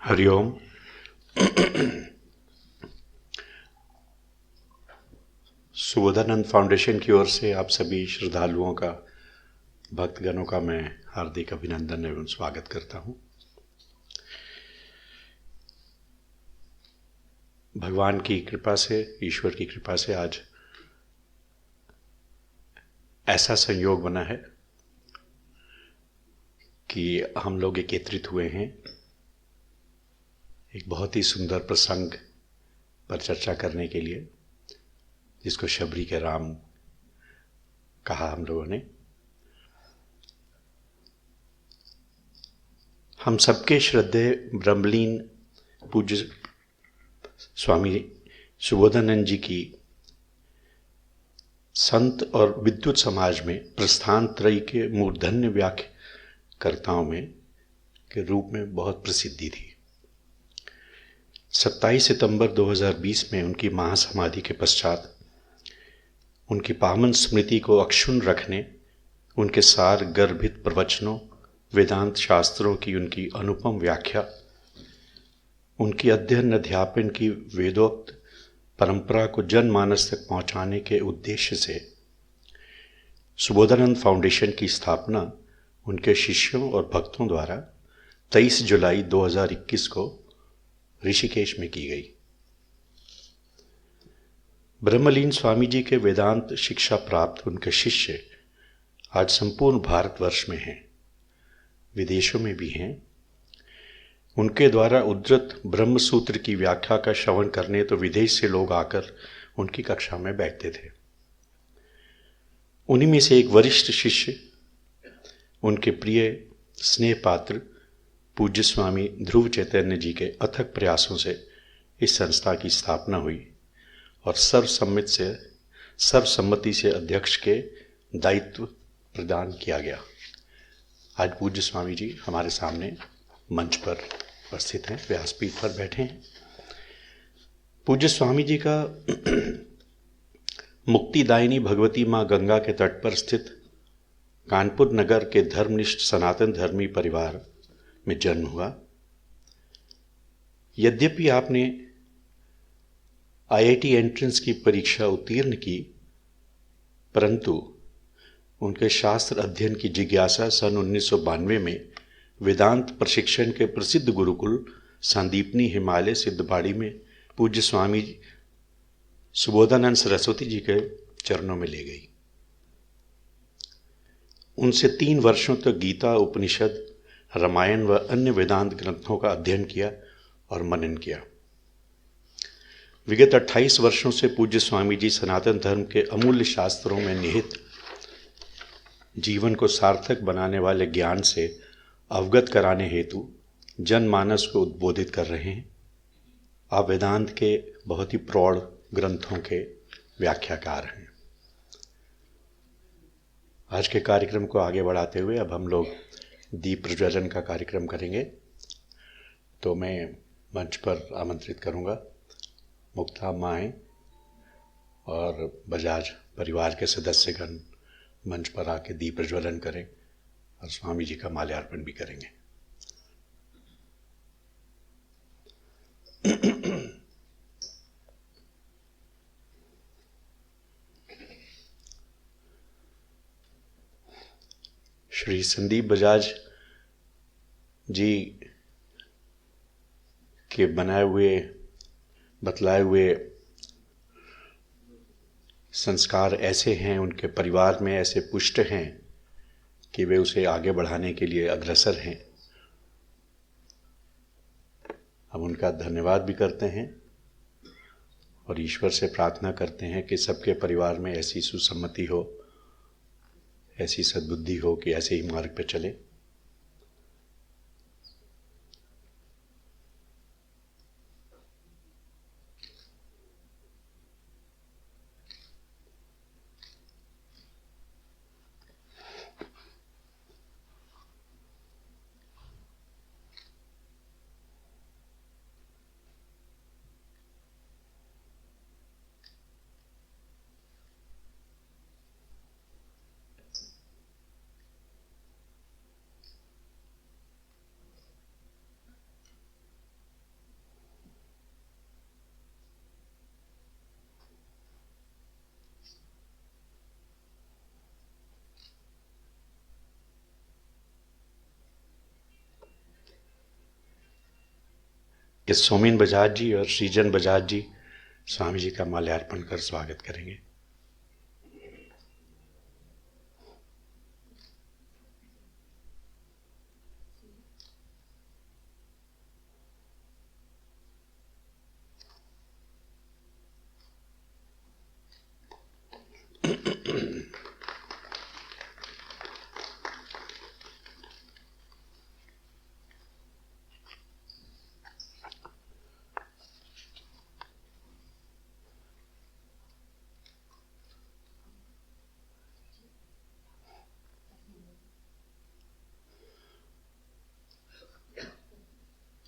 Hariom. Subodhanand foundation की ओर से आप सभी श्रद्धालुओं का, भक्तगणों का मैं हार्दिक अभिनंदन एवं स्वागत करता हूं। भगवान की कृपा से, ईश्वर की कृपा से आज ऐसा संयोग बना है कि हम लोग एकत्रित हुए हैं एक बहुत ही सुंदर प्रसंग पर चर्चा करने के लिए, जिसको शबरी के राम कहा हम लोगों ने। हम सबके श्रद्धेय ब्रह्मलीन पूज्य स्वामी सुबोधानंद जी की संत और विद्युत समाज में प्रस्थान त्रयी के मूर्धन्य व्याख्याकर्ताओं में के रूप में बहुत प्रसिद्धि थी। 27 सितंबर 2020 में उनकी महासमाधि के पश्चात उनकी पावन स्मृति को अक्षुण्ण रखने, उनके सार गर्भित प्रवचनों, वेदांत शास्त्रों की उनकी अनुपम व्याख्या, उनकी अध्ययन अध्यापन की वेदोक्त परंपरा को जनमानस तक पहुंचाने के उद्देश्य से सुबोधानंद फाउंडेशन की स्थापना उनके शिष्यों और भक्तों द्वारा 23 जुलाई 2021 को ऋषिकेश में की गई। ब्रह्मलीन स्वामी जी के वेदांत शिक्षा प्राप्त उनके शिष्य आज संपूर्ण भारतवर्ष में हैं, विदेशों में भी हैं। उनके द्वारा उद्धृत ब्रह्म सूत्र की व्याख्या का श्रवण करने तो विदेश से लोग आकर उनकी कक्षा में बैठते थे। उन्हीं में से एक वरिष्ठ शिष्य, उनके प्रिय स्नेह पात्र पूज्य स्वामी ध्रुव चैतन्य जी के अथक प्रयासों से इस संस्था की स्थापना हुई और सर्वसम्मति से अध्यक्ष के दायित्व प्रदान किया गया। आज पूज्य स्वामी जी हमारे सामने मंच पर उपस्थित हैं, व्यासपीठ पर बैठे हैं। पूज्य स्वामी जी का मुक्तिदायिनी भगवती माँ गंगा के तट पर स्थित कानपुर नगर के धर्मनिष्ठ सनातन धर्मी परिवार में जन्म हुआ। यद्यपि आपने आईआईटी एंट्रेंस की परीक्षा उत्तीर्ण की, परंतु उनके शास्त्र अध्ययन की जिज्ञासा सन 1992 में वेदांत प्रशिक्षण के प्रसिद्ध गुरुकुल संदीपनी हिमालय सिद्धबाड़ी में पूज्य स्वामी सुबोधानंद सरस्वती जी के चरणों में ले गई। उनसे 3 वर्षों तक गीता, उपनिषद, रामायण व अन्य वेदांत ग्रंथों का अध्ययन किया और मनन किया। विगत 28 वर्षों से पूज्य स्वामी जी सनातन धर्म के अमूल्य शास्त्रों में निहित जीवन को सार्थक बनाने वाले ज्ञान से अवगत कराने हेतु जनमानस को उद्बोधित कर रहे हैं। आप वेदांत के बहुत ही प्रौढ़ ग्रंथों के व्याख्याकार हैं। आज के कार्यक्रम को आगे बढ़ाते हुए अब हम लोग दीप प्रज्वलन का कार्यक्रम करेंगे। तो मैं मंच पर आमंत्रित करूंगा मुक्ता माएँ और बजाज परिवार के सदस्यगण मंच पर आके दीप प्रज्वलन करें और स्वामी जी का माल्यार्पण भी करेंगे। श्री संदीप बजाज जी के बतलाए हुए संस्कार ऐसे हैं, उनके परिवार में ऐसे पुष्ट हैं कि वे उसे आगे बढ़ाने के लिए अग्रसर हैं। हम उनका धन्यवाद भी करते हैं और ईश्वर से प्रार्थना करते हैं कि सबके परिवार में ऐसी सुसम्मति हो, ऐसी सद्बुद्धि हो कि ऐसे ही मार्ग पर चले। कि सोमिन बजाज जी और श्रीजन बजाज जी स्वामी जी का माल्यार्पण कर स्वागत करेंगे।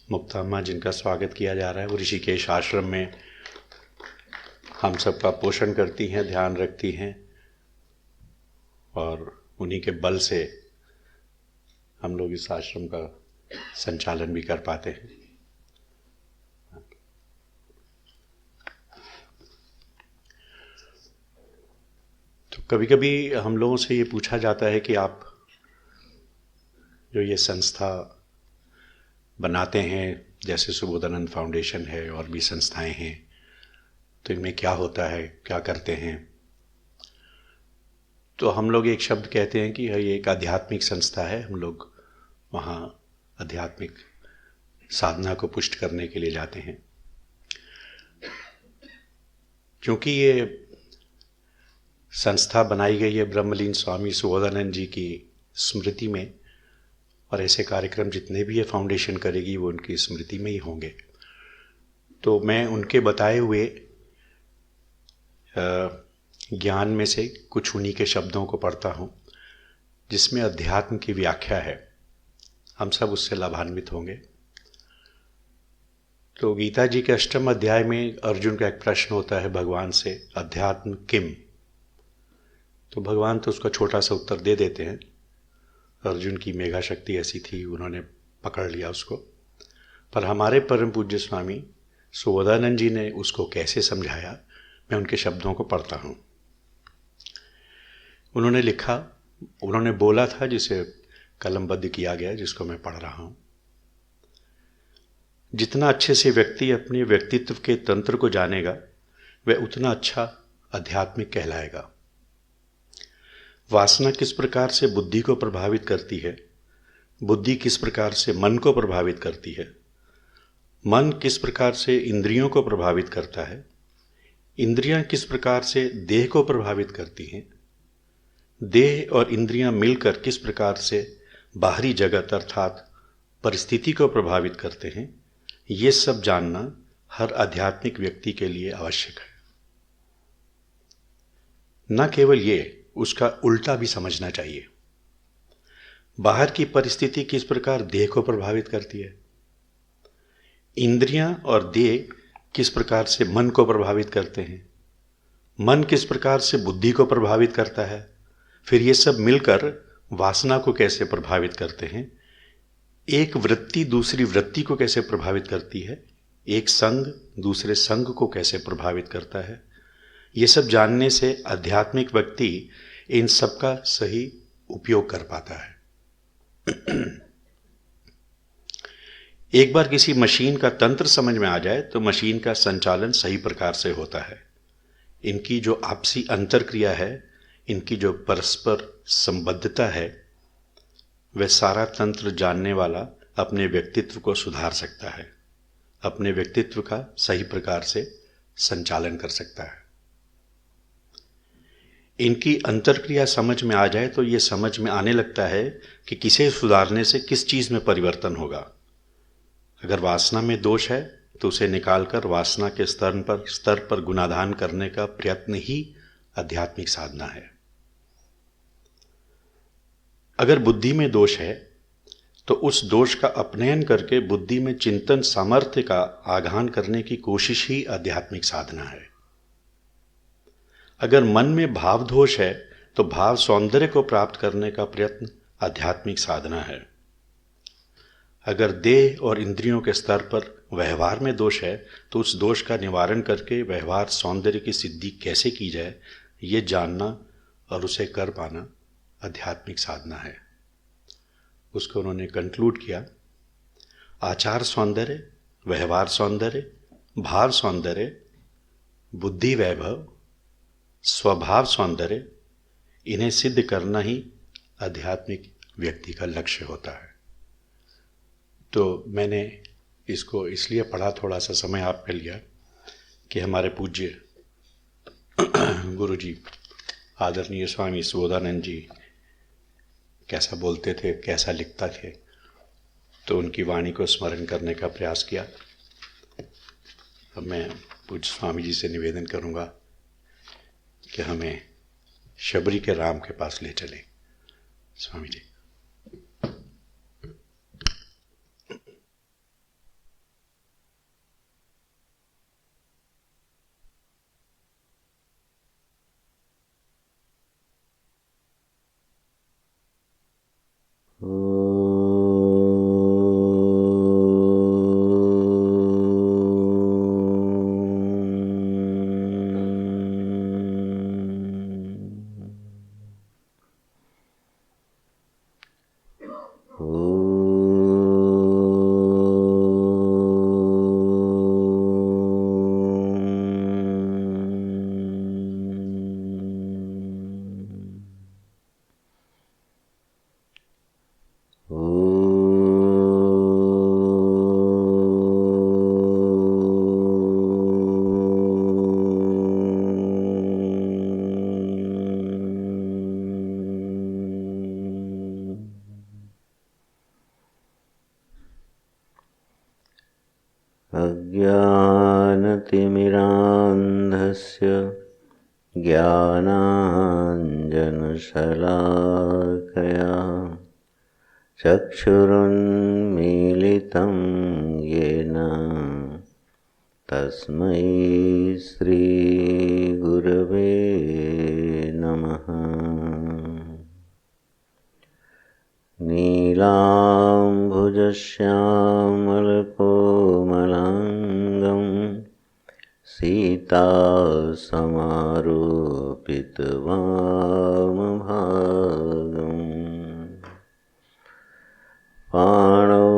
मुक्ताम्मा जिनका स्वागत किया जा रहा है वो ऋषिकेश आश्रम में हम सबका पोषण करती हैं, ध्यान रखती हैं और उन्हीं के बल से हम लोग इस आश्रम का संचालन भी कर पाते हैं। तो कभी कभी हम लोगों से ये पूछा जाता है कि आप जो ये संस्था बनाते हैं, जैसे सुबोधानंद फाउंडेशन है और भी संस्थाएं हैं, तो इनमें क्या होता है, क्या करते हैं? तो हम लोग एक शब्द कहते हैं कि ये एक आध्यात्मिक संस्था है। हम लोग वहाँ आध्यात्मिक साधना को पुष्ट करने के लिए जाते हैं। क्योंकि ये संस्था बनाई गई है ब्रह्मलीन स्वामी सुबोधानंद जी की स्मृति में, और ऐसे कार्यक्रम जितने भी ये फाउंडेशन करेगी वो उनकी स्मृति में ही होंगे। तो मैं उनके बताए हुए ज्ञान में से कुछ उन्हीं के शब्दों को पढ़ता हूँ, जिसमें अध्यात्म की व्याख्या है। हम सब उससे लाभान्वित होंगे। तो गीता जी के 8वें अध्याय में अर्जुन का एक प्रश्न होता है भगवान से, अध्यात्म किम? तो भगवान तो उसका छोटा सा उत्तर दे देते हैं। अर्जुन की मेघा शक्ति ऐसी थी, उन्होंने पकड़ लिया उसको। पर हमारे परम पूज्य स्वामी सुबोधानंद जी ने उसको कैसे समझाया, मैं उनके शब्दों को पढ़ता हूँ। उन्होंने लिखा, उन्होंने बोला था, जिसे कलमबद्ध किया गया, जिसको मैं पढ़ रहा हूँ। जितना अच्छे से व्यक्ति अपने व्यक्तित्व के तंत्र को जानेगा, वह उतना अच्छा आध्यात्मिक कहलाएगा। वासना किस प्रकार से बुद्धि को प्रभावित करती है, बुद्धि किस प्रकार से मन को प्रभावित करती है, मन किस प्रकार से इंद्रियों को प्रभावित करता है, इंद्रियां किस प्रकार से देह को प्रभावित करती हैं, देह और इंद्रियां मिलकर किस प्रकार से बाहरी जगत अर्थात परिस्थिति को प्रभावित करते हैं, ये सब जानना हर आध्यात्मिक व्यक्ति के लिए आवश्यक है। न केवल ये, उसका उल्टा भी समझना चाहिए। बाहर की परिस्थिति किस प्रकार देह को प्रभावित करती है, इंद्रियां और देह किस प्रकार से मन को प्रभावित करते हैं, मन किस प्रकार से बुद्धि को प्रभावित करता है, फिर ये सब मिलकर वासना को कैसे प्रभावित करते हैं, एक वृत्ति दूसरी वृत्ति को कैसे प्रभावित करती है, एक संग दूसरे संग को कैसे प्रभावित करता है। ये सब जानने से आध्यात्मिक व्यक्ति इन सब का सही उपयोग कर पाता है। एक बार किसी मशीन का तंत्र समझ में आ जाए तो मशीन का संचालन सही प्रकार से होता है। इनकी जो आपसी अंतरक्रिया है, इनकी जो परस्पर संबद्धता है, वह सारा तंत्र जानने वाला अपने व्यक्तित्व को सुधार सकता है, अपने व्यक्तित्व का सही प्रकार से संचालन कर सकता है। इनकी अंतरक्रिया समझ में आ जाए तो ये समझ में आने लगता है कि किसे सुधारने से किस चीज़ में परिवर्तन होगा। अगर वासना में दोष है तो उसे निकालकर वासना के स्तर पर गुणाधान करने का प्रयत्न ही आध्यात्मिक साधना है। अगर बुद्धि में दोष है तो उस दोष का अपनयन करके बुद्धि में चिंतन सामर्थ्य का आघान करने की कोशिश ही आध्यात्मिक साधना है। अगर मन में भाव दोष है तो भाव सौंदर्य को प्राप्त करने का प्रयत्न आध्यात्मिक साधना है। अगर देह और इंद्रियों के स्तर पर व्यवहार में दोष है तो उस दोष का निवारण करके व्यवहार सौंदर्य की सिद्धि कैसे की जाए, ये जानना और उसे कर पाना आध्यात्मिक साधना है। उसको उन्होंने कंक्लूड किया, आचार सौंदर्य व्यवहार सौंदर्य, भाव सौंदर्य, बुद्धि वैभव, स्वभाव सौंदर्य, इन्हें सिद्ध करना ही आध्यात्मिक व्यक्ति का लक्ष्य होता है। तो मैंने इसको इसलिए पढ़ा, थोड़ा सा समय आपका लिया, कि हमारे पूज्य गुरु जी आदरणीय स्वामी सुबोधानंद जी कैसा बोलते थे, कैसा लिखता थे, तो उनकी वाणी को स्मरण करने का प्रयास किया। अब मैं पूज्य स्वामी जी से निवेदन करूंगा कि हमें शबरी के राम के पास ले चले। स्वामी जी। अज्ञानतिमिरान्धस्य ज्ञानाञ्जनशलाकया चक्षुरुन्मीलितं येन तस्मै श्रीगुरवे नमः। नीलाम्भुजश्यामलकोमलाङ्गं सीतासमारोपितवामभागम् पाणौ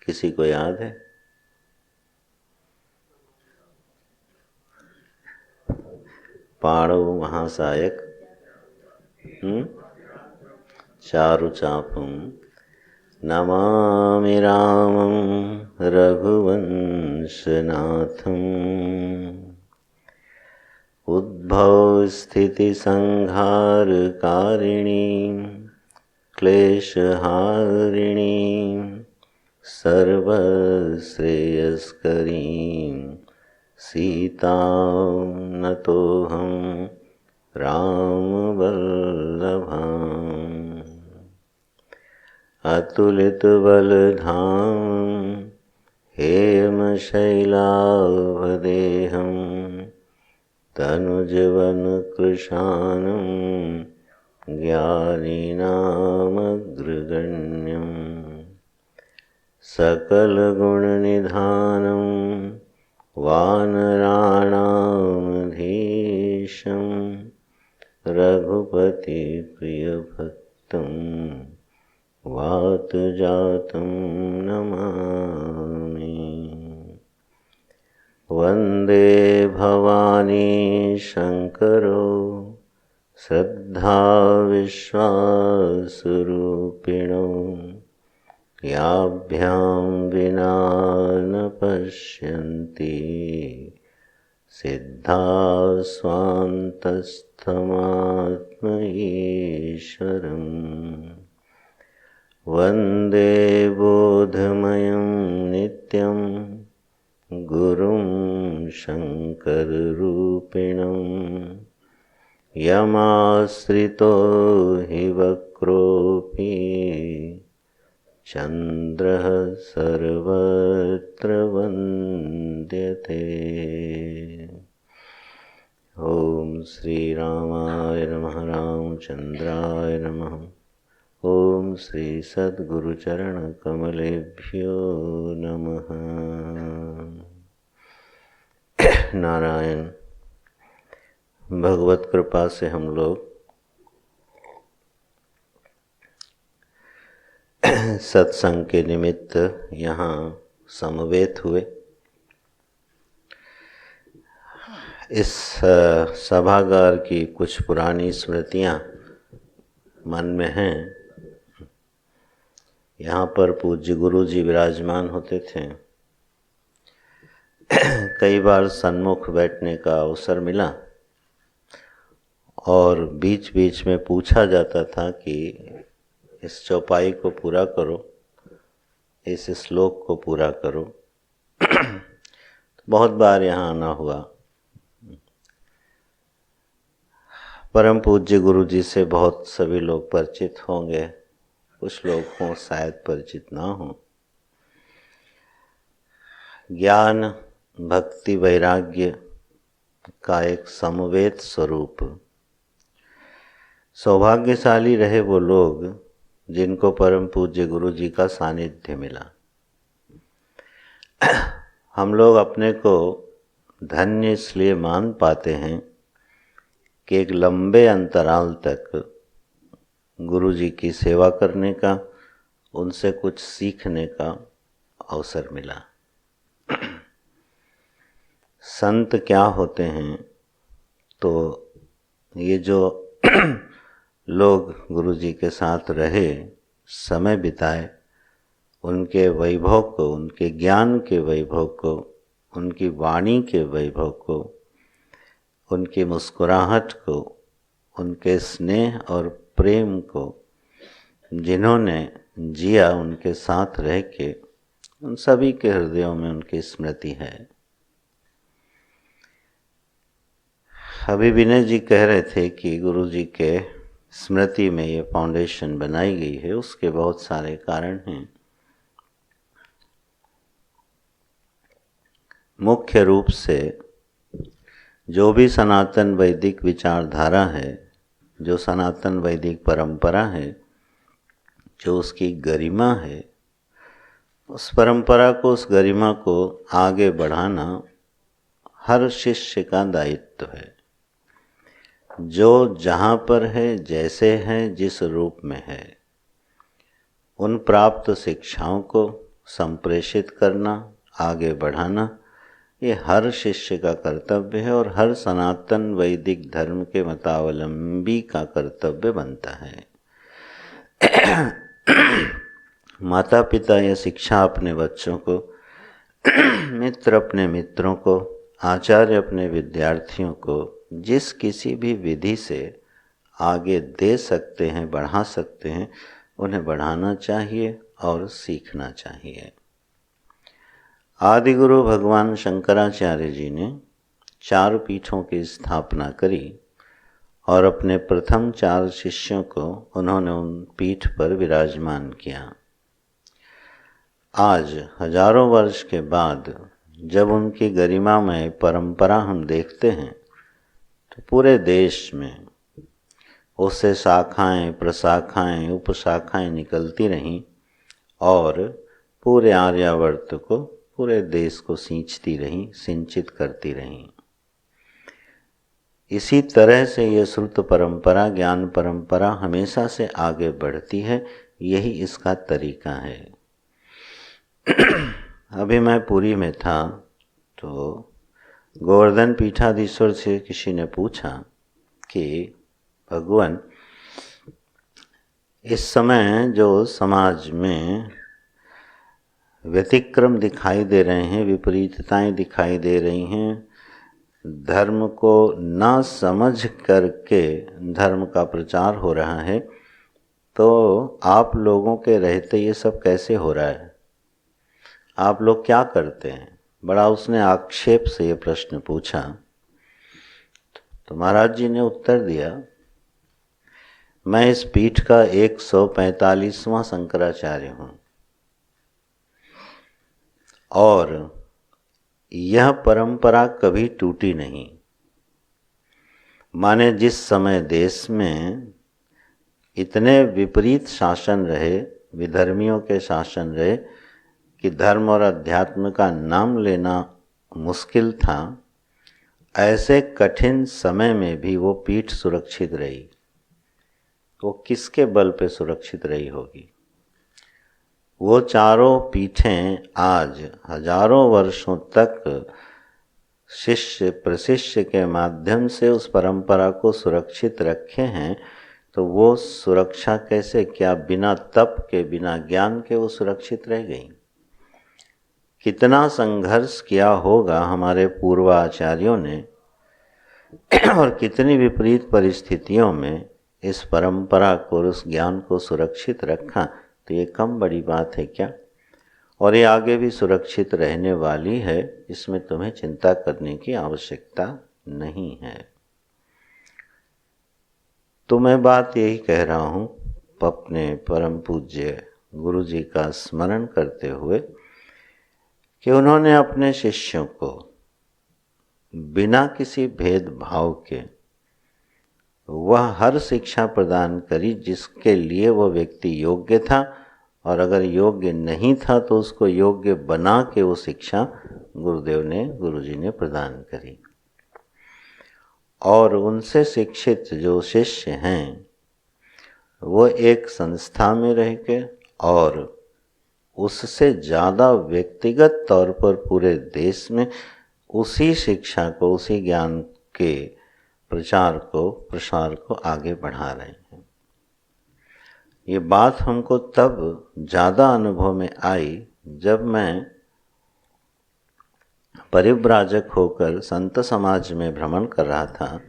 किसी को याद है? पाणौ महासायक चारुचापं नमामि रामं रघुवंशनाथम् उद्भवस्थितिसंहारकारिणीं क्लेशहारिणीं सर्वश्रेयस्करीं सीतां नतोऽहं रामवल्लभाम्। अतुलितबलधामं हेमशैलावदेहं तनुजवनकृशानं ज्ञानिनामग्रगण्यं सकलगुणनिधानं वानराणामधीशं रघुपतिप्रियभक्तं वातजातं नमामि। वन्दे भवानी शङ्करो श्रद्धाविश्वासरूपिणो याभ्यां विना न पश्यन्ति सिद्धाः स्वान्तस्थमात्मईश्वरम्। वन्दे बोधमयं नित्यं गुरुं शङ्कररूपिणं यमाश्रितो हि वक्रोऽपि चन्द्रः सर्वत्र वन्द्यते। ॐ श्रीरामाय नमः। रामचन्द्राय नमः। ॐ श्री सद्गुरुचरणकमलेभ्यो नमः। नारायण। भगवत कृपा से हम लोग सत्संग के निमित्त यहाँ समवेत हुए। इस सभागार की कुछ पुरानी स्मृतियाँ मन में हैं। यहाँ पर पूज्य गुरु जी विराजमान होते थे। कई बार सन्मुख बैठने का अवसर मिला और बीच बीच में पूछा जाता था कि इस चौपाई को पूरा करो, इस श्लोक को पूरा करो। बहुत बार यहाँ आना हुआ। परम पूज्य गुरु जी से बहुत सभी लोग परिचित होंगे, कुछ लोग हों शायद परिचित ना हों। ज्ञान, भक्ति, वैराग्य का एक समवेत स्वरूप। सौभाग्यशाली रहे वो लोग जिनको परम पूज्य गुरु जी का सानिध्य मिला। हम लोग अपने को धन्य इसलिए मान पाते हैं कि एक लंबे अंतराल तक गुरु जी की सेवा करने का, उनसे कुछ सीखने का अवसर मिला। संत क्या होते हैं? तो ये जो लोग गुरु जी के साथ रहे, समय बिताए, उनके वैभव को, उनके ज्ञान के वैभव को, उनकी वाणी के वैभव को, उनकी मुस्कुराहट को, उनके स्नेह और प्रेम को जिन्होंने जिया, उनके साथ रह के उन सभी के हृदयों में उनकी स्मृति है। अभी विनय जी कह रहे थे कि गुरु जी के स्मृति में ये फाउंडेशन बनाई गई है। उसके बहुत सारे कारण हैं। मुख्य रूप से जो भी सनातन वैदिक विचारधारा है, जो सनातन वैदिक परंपरा है, जो उसकी गरिमा है, उस परंपरा को, उस गरिमा को आगे बढ़ाना हर शिष्य का दायित्व है। जो जहाँ पर है, जैसे है, जिस रूप में है, उन प्राप्त शिक्षाओं को संप्रेषित करना, आगे बढ़ाना, ये हर शिष्य का कर्तव्य है और हर सनातन वैदिक धर्म के मतावलंबी का कर्तव्य बनता है। माता पिता यह शिक्षा अपने बच्चों को, मित्र अपने मित्रों को, आचार्य अपने विद्यार्थियों को जिस किसी भी विधि से आगे दे सकते हैं, बढ़ा सकते हैं, उन्हें बढ़ाना चाहिए और सीखना चाहिए। आदिगुरु भगवान शंकराचार्य जी ने 4 पीठों की स्थापना करी और अपने प्रथम 4 शिष्यों को उन्होंने उन पीठ पर विराजमान किया। आज हजारों वर्ष के बाद जब उनकी गरिमामय परंपरा हम देखते हैं तो पूरे देश में उससे शाखाएं, प्रशाखाएं, उपशाखाएं निकलती रहीं और पूरे आर्यावर्त को, पूरे देश को सींचती रहीं, सिंचित करती रहीं। इसी तरह से ये श्रुत परंपरा, ज्ञान परंपरा हमेशा से आगे बढ़ती है। यही इसका तरीका है। अभी मैं पुरी में था तो गोवर्धन पीठाधीश्वर से किसी ने पूछा कि भगवान, इस समय जो समाज में व्यतिक्रम दिखाई दे रहे हैं, विपरीतताएं दिखाई दे रही हैं, धर्म को ना समझ करके धर्म का प्रचार हो रहा है, तो आप लोगों के रहते ये सब कैसे हो रहा है? आप लोग क्या करते हैं? बड़ा उसने आक्षेप से ये प्रश्न पूछा। तो महाराज जी ने उत्तर दिया, मैं इस पीठ का 145वां शंकराचार्य हूँ और यह परंपरा कभी टूटी नहीं। माने जिस समय देश में इतने विपरीत शासन रहे, विधर्मियों के शासन रहे कि धर्म और अध्यात्म का नाम लेना मुश्किल था, ऐसे कठिन समय में भी वो पीठ सुरक्षित रही। वो किसके बल पे सुरक्षित रही होगी? वो चारों पीठें आज हजारों वर्षों तक शिष्य प्रशिष्य के माध्यम से उस परंपरा को सुरक्षित रखे हैं, तो वो सुरक्षा कैसे, क्या बिना तप के, बिना ज्ञान के वो सुरक्षित रह गई? कितना संघर्ष किया होगा हमारे पूर्वाचार्यों ने और कितनी विपरीत परिस्थितियों में इस परंपरा को, उस ज्ञान को सुरक्षित रखा। तो ये कम बड़ी बात है क्या? और ये आगे भी सुरक्षित रहने वाली है, इसमें तुम्हें चिंता करने की आवश्यकता नहीं है। तो मैं बात यही कह रहा हूँ अपने परम पूज्य गुरु जी का स्मरण करते हुए कि उन्होंने अपने शिष्यों को बिना किसी भेदभाव के वह हर शिक्षा प्रदान करी जिसके लिए वह व्यक्ति योग्य था, और अगर योग्य नहीं था तो उसको योग्य बना के वो शिक्षा गुरु जी ने प्रदान करी। और उनसे शिक्षित जो शिष्य हैं वो एक संस्था में रह के और उससे ज़्यादा व्यक्तिगत तौर पर पूरे देश में उसी शिक्षा को, उसी ज्ञान के प्रचार को, प्रसार को आगे बढ़ा रहे हैं। ये बात हमको तब ज़्यादा अनुभव में आई जब मैं परिव्राजक होकर संत समाज में भ्रमण कर रहा था,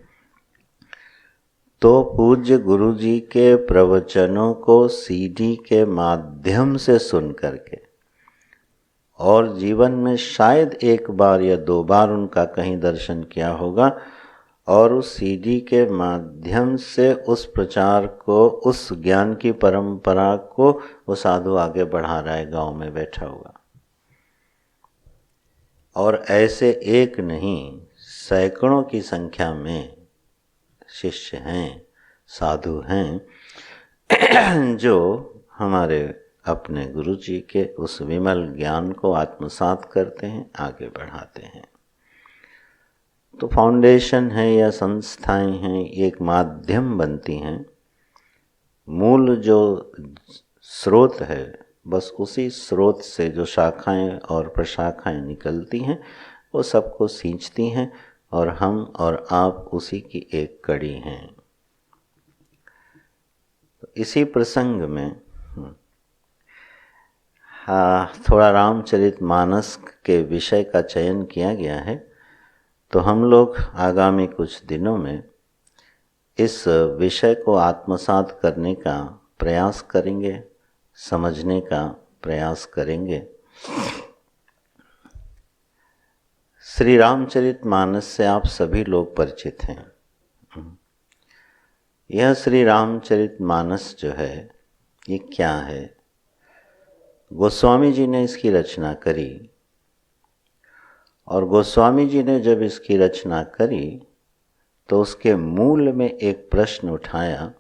तो पूज्य गुरु जी के प्रवचनों को सीडी के माध्यम से सुन करके, और जीवन में शायद एक बार या दो बार उनका कहीं दर्शन किया होगा, और उस सीडी के माध्यम से उस प्रचार को, उस ज्ञान की परंपरा को वो साधु आगे बढ़ा रहा है गांव में बैठा हुआ। और ऐसे एक नहीं, सैकड़ों की संख्या में शिष्य हैं, साधु हैं जो हमारे अपने गुरु जी के उस विमल ज्ञान को आत्मसात करते हैं, आगे बढ़ाते हैं। तो फाउंडेशन है या संस्थाएं हैं, एक माध्यम बनती हैं। मूल जो स्रोत है, बस उसी स्रोत से जो शाखाएं और प्रशाखाएं निकलती हैं वो सबको सींचती हैं, और हम और आप उसी की एक कड़ी हैं। तो इसी प्रसंग में थोड़ा रामचरितमानस के विषय का चयन किया गया है। तो हम लोग आगामी कुछ दिनों में इस विषय को आत्मसात करने का प्रयास करेंगे, समझने का प्रयास करेंगे। श्री रामचरितमानस से आप सभी लोग परिचित हैं। यह श्री रामचरितमानस जो है ये क्या है? गोस्वामी जी ने इसकी रचना करी, और गोस्वामी जी ने जब इसकी रचना करी तो उसके मूल में एक प्रश्न उठाया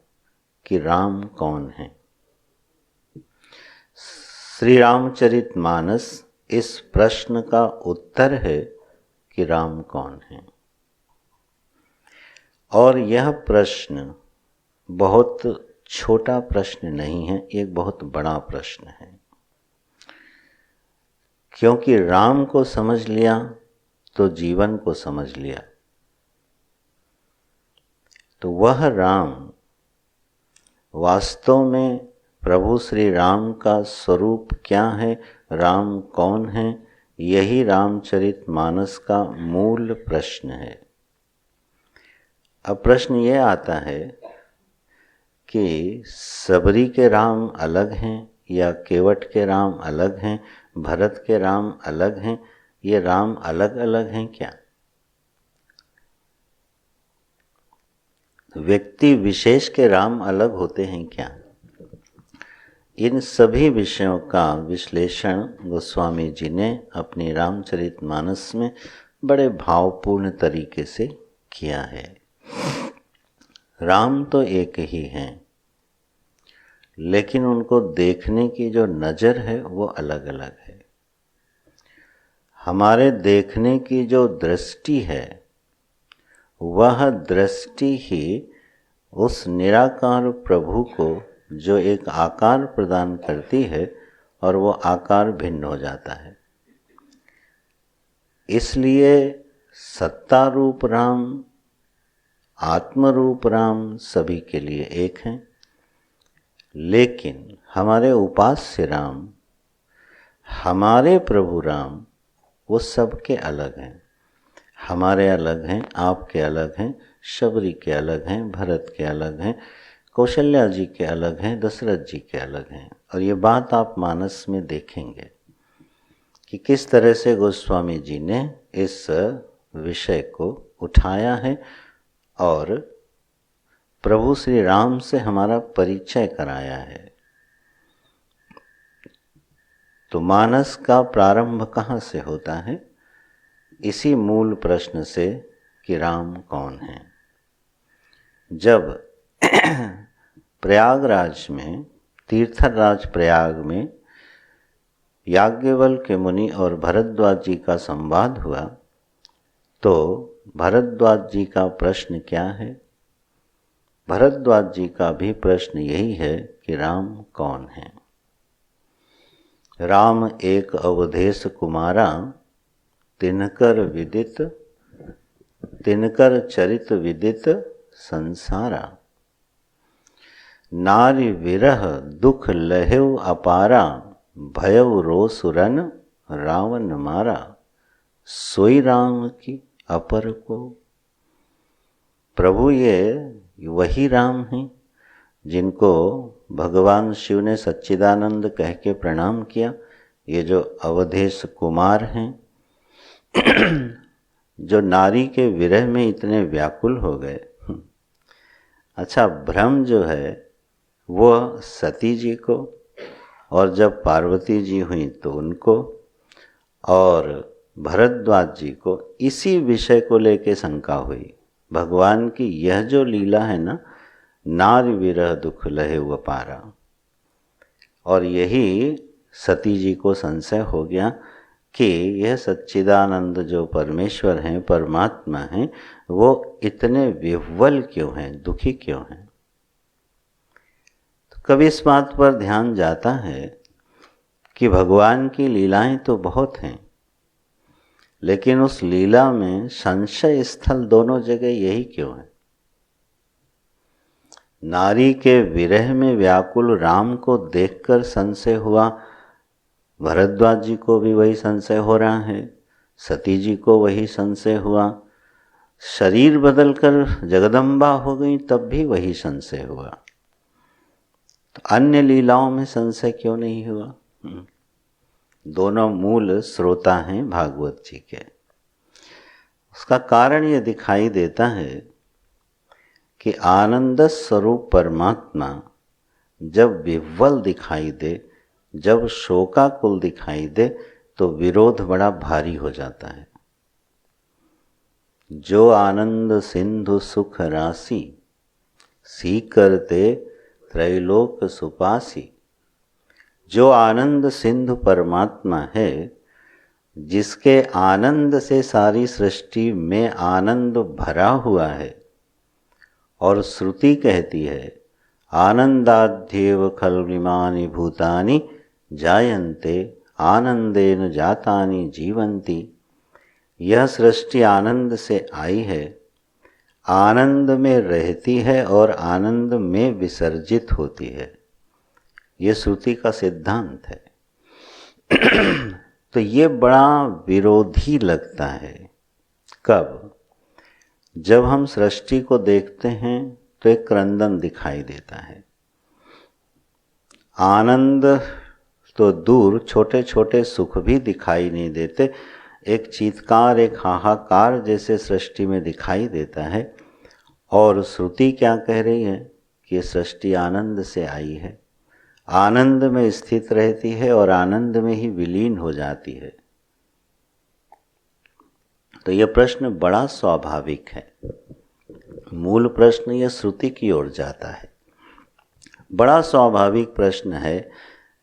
कि राम कौन है। श्री रामचरितमानस इस प्रश्न का उत्तर है कि राम कौन है। और यह प्रश्न बहुत छोटा प्रश्न नहीं है, एक बहुत बड़ा प्रश्न है। क्योंकि राम को समझ लिया तो जीवन को समझ लिया। तो वह राम वास्तव में प्रभु श्री राम का स्वरूप क्या है, राम कौन है, यही रामचरितमानस का मूल प्रश्न है। अब प्रश्न ये आता है कि सबरी के राम अलग हैं या केवट के राम अलग हैं, भरत के राम अलग हैं, ये राम अलग अलग हैं क्या? व्यक्ति विशेष के राम अलग होते हैं क्या? इन सभी विषयों का विश्लेषण गोस्वामी जी ने अपनी रामचरितमानस में बड़े भावपूर्ण तरीके से किया है। राम तो एक ही हैं, लेकिन उनको देखने की जो नज़र है वो अलग अलग है। हमारे देखने की जो दृष्टि है वह दृष्टि ही उस निराकार प्रभु को जो एक आकार प्रदान करती है, और वो आकार भिन्न हो जाता है। इसलिए सत्ता रूप राम, आत्म रूप राम सभी के लिए एक हैं, लेकिन हमारे उपास्य राम, हमारे प्रभु राम, वो सबके अलग हैं। हमारे अलग हैं, आपके अलग हैं, शबरी के अलग हैं, भरत के अलग हैं, कौशल्या जी के अलग हैं, दशरथ जी के अलग हैं। और ये बात आप मानस में देखेंगे कि किस तरह से गोस्वामी जी ने इस विषय को उठाया है और प्रभु श्री राम से हमारा परिचय कराया है। तो मानस का प्रारंभ कहाँ से होता है? इसी मूल प्रश्न से कि राम कौन है। जब प्रयागराज में, तीर्थराज प्रयाग में याज्ञवल्क्य मुनि और भरद्वाज जी का संवाद हुआ, तो भरद्वाज जी का प्रश्न क्या है? भरद्वाज जी का भी प्रश्न यही है कि राम कौन है। राम एक अवधेश कुमारा, तिनकर विदित, तिनकर चरित विदित संसारा। नारी विरह दुख लहेव अपारा, भयव रोसुरन रावण मारा। सोई राम की अपर को। प्रभु ये वही राम हैं जिनको भगवान शिव ने सच्चिदानंद कह के प्रणाम किया। ये जो अवधेश कुमार हैं जो नारी के विरह में इतने व्याकुल हो गए। अच्छा, भ्रम जो है वो सती जी को, और जब पार्वती जी हुई तो उनको, और भरद्वाज जी को इसी विषय को लेके शंका हुई। भगवान की यह जो लीला है ना, नारी विरह दुख लहे व पारा, और यही सती जी को संशय हो गया कि यह सच्चिदानंद जो परमेश्वर हैं, परमात्मा हैं, वो इतने विह्वल क्यों हैं, दुखी क्यों हैं। तो कभी इस बात पर ध्यान जाता है कि भगवान की लीलाएं तो बहुत हैं, लेकिन उस लीला में संशय स्थल दोनों जगह यही क्यों है। नारी के विरह में व्याकुल राम को देखकर संशय हुआ, भरद्वाज जी को भी वही संशय हो रहा है, सती जी को वही संशय हुआ, शरीर बदलकर जगदम्बा हो गई तब भी वही संशय हुआ। तो अन्य लीलाओं में संशय क्यों नहीं हुआ? दोनों मूल श्रोता हैं भागवत जी के। उसका कारण ये दिखाई देता है कि आनंद स्वरूप परमात्मा जब विह्वल दिखाई दे, जब शोकाकुल दिखाई दे, तो विरोध बड़ा भारी हो जाता है। जो आनंद सिंधु सुख राशि, सी करते त्रैलोक सुपासी। जो आनंद सिंधु परमात्मा है, जिसके आनंद से सारी सृष्टि में आनंद भरा हुआ है, और श्रुति कहती है आनंदाध्येव खल्विमानि भूतानि जायन्ते आनंदेन जातानि जीवन्ति। यह सृष्टि आनंद से आई है, आनंद में रहती है और आनंद में विसर्जित होती है। ये श्रुति का सिद्धांत है। तो ये बड़ा विरोधी लगता है। कब? जब हम सृष्टि को देखते हैं तो एक क्रंदन दिखाई देता है। आनंद तो दूर, छोटे छोटे सुख भी दिखाई नहीं देते। एक चीत्कार, एक हाहाकार जैसे सृष्टि में दिखाई देता है। और श्रुति क्या कह रही है कि सृष्टि आनंद से आई है, आनंद में स्थित रहती है और आनंद में ही विलीन हो जाती है। तो यह प्रश्न बड़ा स्वाभाविक है। मूल प्रश्न यह श्रुति की ओर जाता है। बड़ा स्वाभाविक प्रश्न है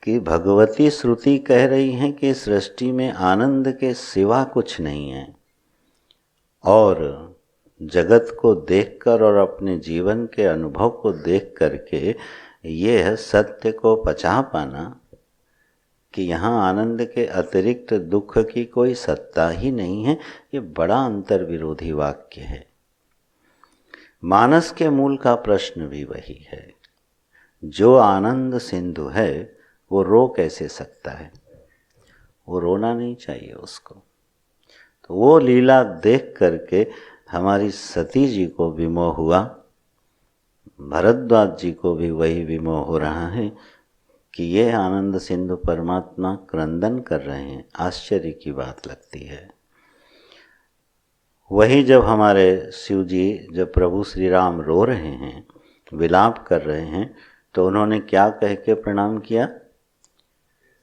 कि भगवती श्रुति कह रही हैं कि सृष्टि में आनंद के सिवा कुछ नहीं है, और जगत को देखकर और अपने जीवन के अनुभव को देख करके यह सत्य को पचा पाना कि यहाँ आनंद के अतिरिक्त दुख की कोई सत्ता ही नहीं है। ये बड़ा अंतर विरोधी वाक्य है। मानस के मूल का प्रश्न भी वही है। जो आनंद सिंधु है वो रो कैसे सकता है? वो रोना नहीं चाहिए उसको। तो वो लीला देख करके हमारी सती जी को विमोह हुआ, भरद्वाज जी को भी वही विमोह हो रहा है कि ये आनंद सिंधु परमात्मा क्रंदन कर रहे हैं। आश्चर्य की बात लगती है। वही जब हमारे शिव जी, जब प्रभु श्री राम रो रहे हैं, विलाप कर रहे हैं, तो उन्होंने क्या कह के प्रणाम किया?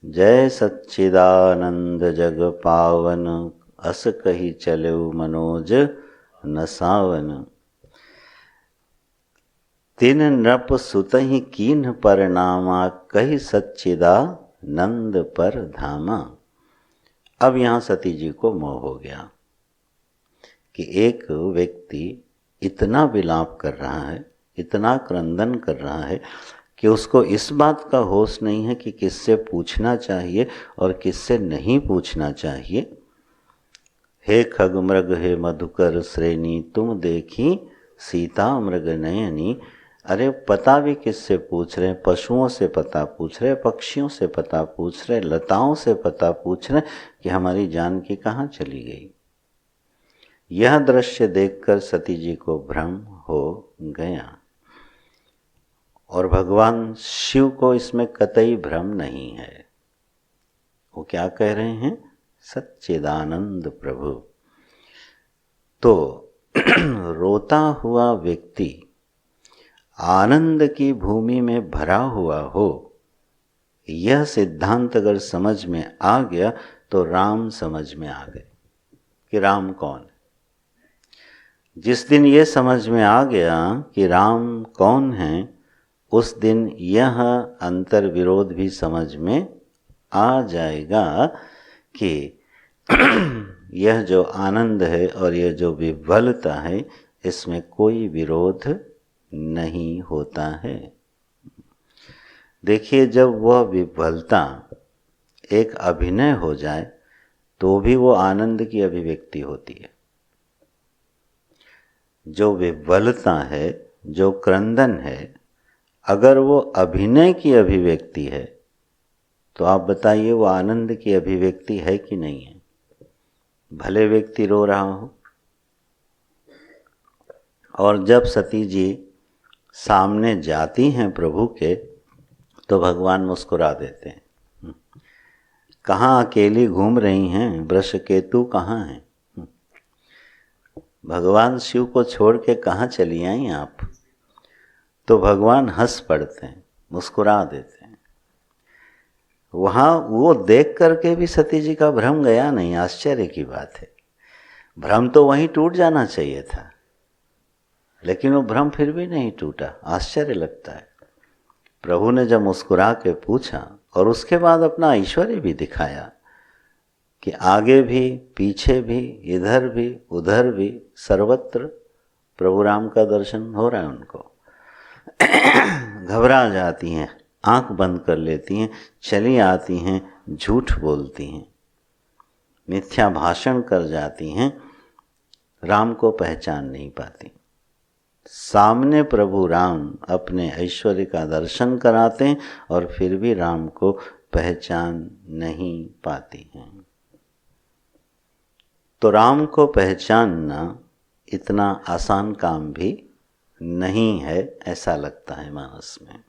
जय सच्चिदानंद जग पावन, अस कही चलो मनोज नसावन। तिन नृप सुतहि कीन्ह परनामा, कही सच्चिदानंद पर धामा। अब यहाँ सती जी को मोह हो गया कि एक व्यक्ति इतना विलाप कर रहा है, इतना क्रंदन कर रहा है कि उसको इस बात का होश नहीं है कि किससे पूछना चाहिए और किससे नहीं पूछना चाहिए। हे खग मृग हे मधुकर श्रेणी, तुम देखी सीता मृग नयनी। अरे पता भी किससे पूछ रहे हैं? पशुओं से पता पूछ रहे, पक्षियों से पता पूछ रहे, लताओं से पता पूछ रहे कि हमारी जानकी कहाँ चली गई। यह दृश्य देखकर सती जी को भ्रम हो गया और भगवान शिव को इसमें कतई भ्रम नहीं है। वो क्या कह रहे हैं? सच्चिदानंद प्रभु। तो रोता हुआ व्यक्ति आनंद की भूमि में भरा हुआ हो, यह सिद्धांत अगर समझ में आ गया तो राम समझ में आ गए कि राम कौन है। जिस दिन ये समझ में आ गया कि राम कौन है, उस दिन यह अंतर विरोध भी समझ में आ जाएगा कि यह जो आनंद है और यह जो विह्वलता है, इसमें कोई विरोध नहीं होता है। देखिए, जब वह विह्वलता एक अभिनय हो जाए तो भी वो आनंद की अभिव्यक्ति होती है। जो विह्वलता है, जो क्रंदन है, अगर वो अभिनय की अभिव्यक्ति है तो आप बताइए वो आनंद की अभिव्यक्ति है कि नहीं है? भले व्यक्ति रो रहा हो और जब सती जी सामने जाती हैं प्रभु के तो भगवान मुस्कुरा देते हैं। कहाँ अकेली घूम रही हैं? वृषकेतु कहाँ हैं? भगवान शिव को छोड़ के कहाँ चली आई आप? तो भगवान हंस पड़ते हैं, मुस्कुरा देते हैं। वहाँ वो देख करके भी सती जी का भ्रम गया नहीं। आश्चर्य की बात है। भ्रम तो वहीं टूट जाना चाहिए था, लेकिन वो भ्रम फिर भी नहीं टूटा। आश्चर्य लगता है। प्रभु ने जब मुस्कुरा के पूछा और उसके बाद अपना ऐश्वर्य भी दिखाया कि आगे भी, पीछे भी, इधर भी, उधर भी, सर्वत्र प्रभु राम का दर्शन हो रहा है उनको। घबरा जाती हैं, आंख बंद कर लेती हैं, चली आती हैं, झूठ बोलती हैं, मिथ्या भाषण कर जाती हैं, राम को पहचान नहीं पाती। सामने प्रभु राम अपने ऐश्वर्य का दर्शन कराते हैं और फिर भी राम को पहचान नहीं पाती हैं। तो राम को पहचानना इतना आसान काम भी नहीं है, ऐसा लगता है मानस में।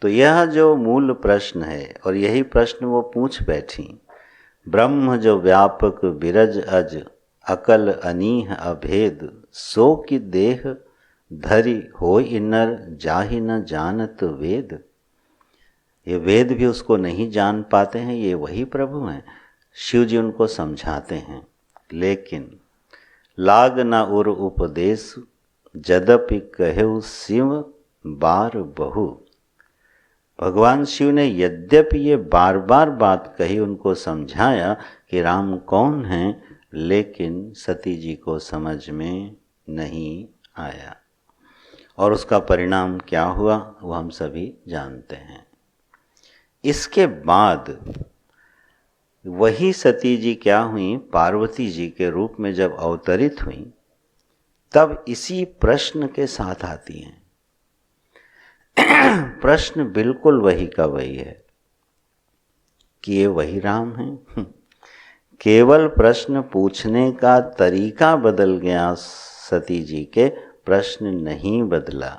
तो यह जो मूल प्रश्न है और यही प्रश्न वो पूछ बैठी, ब्रह्म जो व्यापक बिरज अज, अकल अनीह अभेद, सो कि देह धरि होय नर, जाहि न जानत वेद। ये वेद भी उसको नहीं जान पाते हैं, ये वही प्रभु हैं। शिव जी उनको समझाते हैं, लेकिन लाग न उर उपदेश, जदपि कहेउ शिव बार बहु। भगवान शिव ने यद्यपि ये बार बार बात कही, उनको समझाया कि राम कौन हैं, लेकिन सती जी को समझ में नहीं आया। और उसका परिणाम क्या हुआ वो हम सभी जानते हैं। इसके बाद वही सती जी क्या हुई, पार्वती जी के रूप में जब अवतरित हुई, तब इसी प्रश्न के साथ आती हैं। प्रश्न बिल्कुल वही का वही है कि ये वही राम हैं। केवल प्रश्न पूछने का तरीका बदल गया सती जी के, प्रश्न नहीं बदला।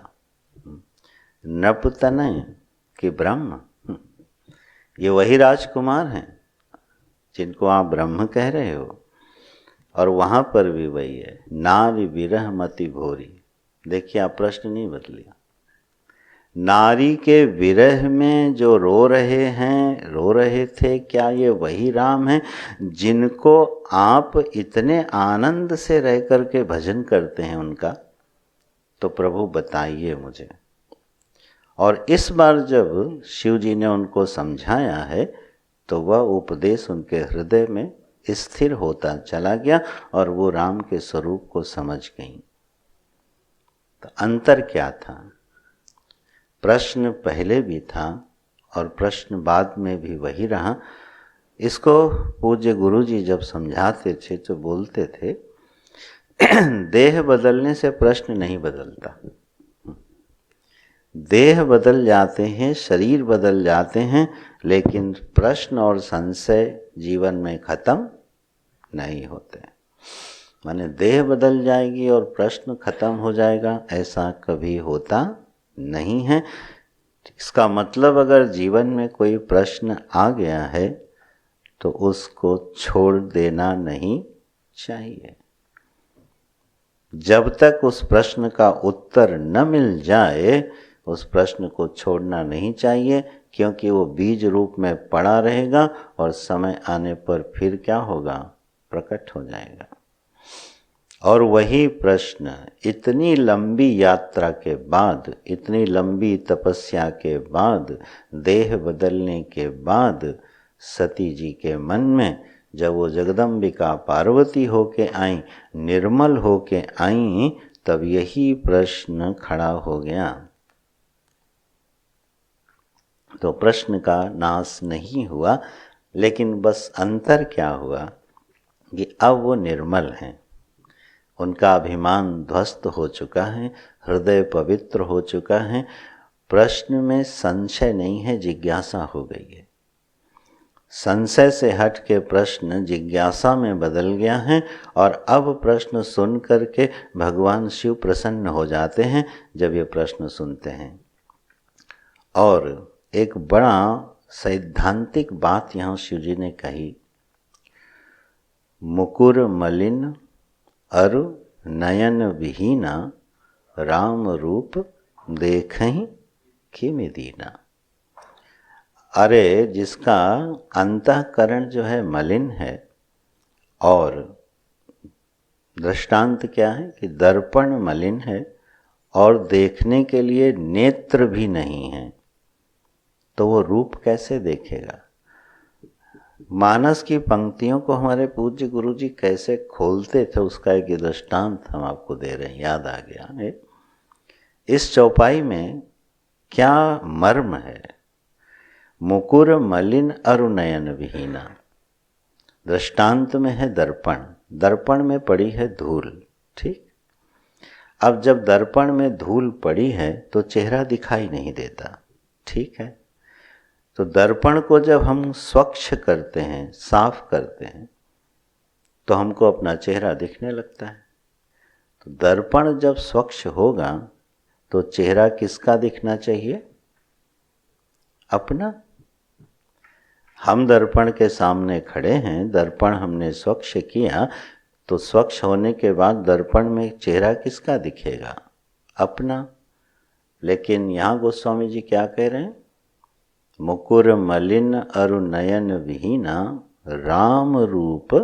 नपतनय कि ब्रह्म, ये वही राजकुमार हैं जिनको आप ब्रह्म कह रहे हो। और वहाँ पर भी वही है, नारी विरह मति भोरी। देखिए, आप प्रश्न नहीं बदलिया। नारी के विरह में जो रो रहे थे, क्या ये वही राम हैं जिनको आप इतने आनंद से रह कर के भजन करते हैं उनका? तो प्रभु बताइए मुझे। और इस बार जब शिव जी ने उनको समझाया है, तो वह उपदेश उनके हृदय में स्थिर होता चला गया और वो राम के स्वरूप को समझ गई। तो अंतर क्या था? प्रश्न पहले भी था और प्रश्न बाद में भी वही रहा। इसको पूज्य गुरु जी जब समझाते थे तो बोलते थे, देह बदलने से प्रश्न नहीं बदलता। देह बदल जाते हैं, शरीर बदल जाते हैं, लेकिन प्रश्न और संशय जीवन में खत्म नहीं होते। माने देह बदल जाएगी और प्रश्न खत्म हो जाएगा, ऐसा कभी होता नहीं है। इसका मतलब अगर जीवन में कोई प्रश्न आ गया है तो उसको छोड़ देना नहीं चाहिए। जब तक उस प्रश्न का उत्तर न मिल जाए, उस प्रश्न को छोड़ना नहीं चाहिए, क्योंकि वो बीज रूप में पड़ा रहेगा और समय आने पर फिर क्या होगा, प्रकट हो जाएगा। और वही प्रश्न इतनी लंबी यात्रा के बाद, इतनी लंबी तपस्या के बाद, देह बदलने के बाद सती जी के मन में, जब वो जगदम्बिका पार्वती होके आई, निर्मल होके आई, तब यही प्रश्न खड़ा हो गया। तो प्रश्न का नाश नहीं हुआ, लेकिन बस अंतर क्या हुआ कि अब वो निर्मल हैं, उनका अभिमान ध्वस्त हो चुका है, हृदय पवित्र हो चुका है, प्रश्न में संशय नहीं है, जिज्ञासा हो गई है। संशय से हट के प्रश्न जिज्ञासा में बदल गया है और अब प्रश्न सुन करके भगवान शिव प्रसन्न हो जाते हैं जब ये प्रश्न सुनते हैं। और एक बड़ा सैद्धांतिक बात यहाँ शिव जी ने कही, मुकुर मलिन अरु नयन विहीना, राम रूप देखहीं किमि दीना। अरे जिसका अंतःकरण जो है मलिन है, और दृष्टांत क्या है कि दर्पण मलिन है और देखने के लिए नेत्र भी नहीं है, तो वो रूप कैसे देखेगा? मानस की पंक्तियों को हमारे पूज्य गुरु जी कैसे खोलते थे, उसका एक दृष्टांत हम आपको दे रहे हैं, याद आ गया है। इस चौपाई में क्या मर्म है? मुकुर मलिन अरु नयन विहीना। दृष्टांत में है दर्पण, दर्पण में पड़ी है धूल, ठीक। अब जब दर्पण में धूल पड़ी है तो चेहरा दिखाई नहीं देता, ठीक है। तो दर्पण को जब हम स्वच्छ करते हैं, साफ करते हैं, तो हमको अपना चेहरा दिखने लगता है। तो दर्पण जब स्वच्छ होगा तो चेहरा किसका दिखना चाहिए? अपना। हम दर्पण के सामने खड़े हैं, दर्पण हमने स्वच्छ किया, तो स्वच्छ होने के बाद दर्पण में चेहरा किसका दिखेगा? अपना। लेकिन यहाँ गोस्वामी जी क्या कह रहे हैं? मुकुर मलिन अरु नयन विहीना, राम रूप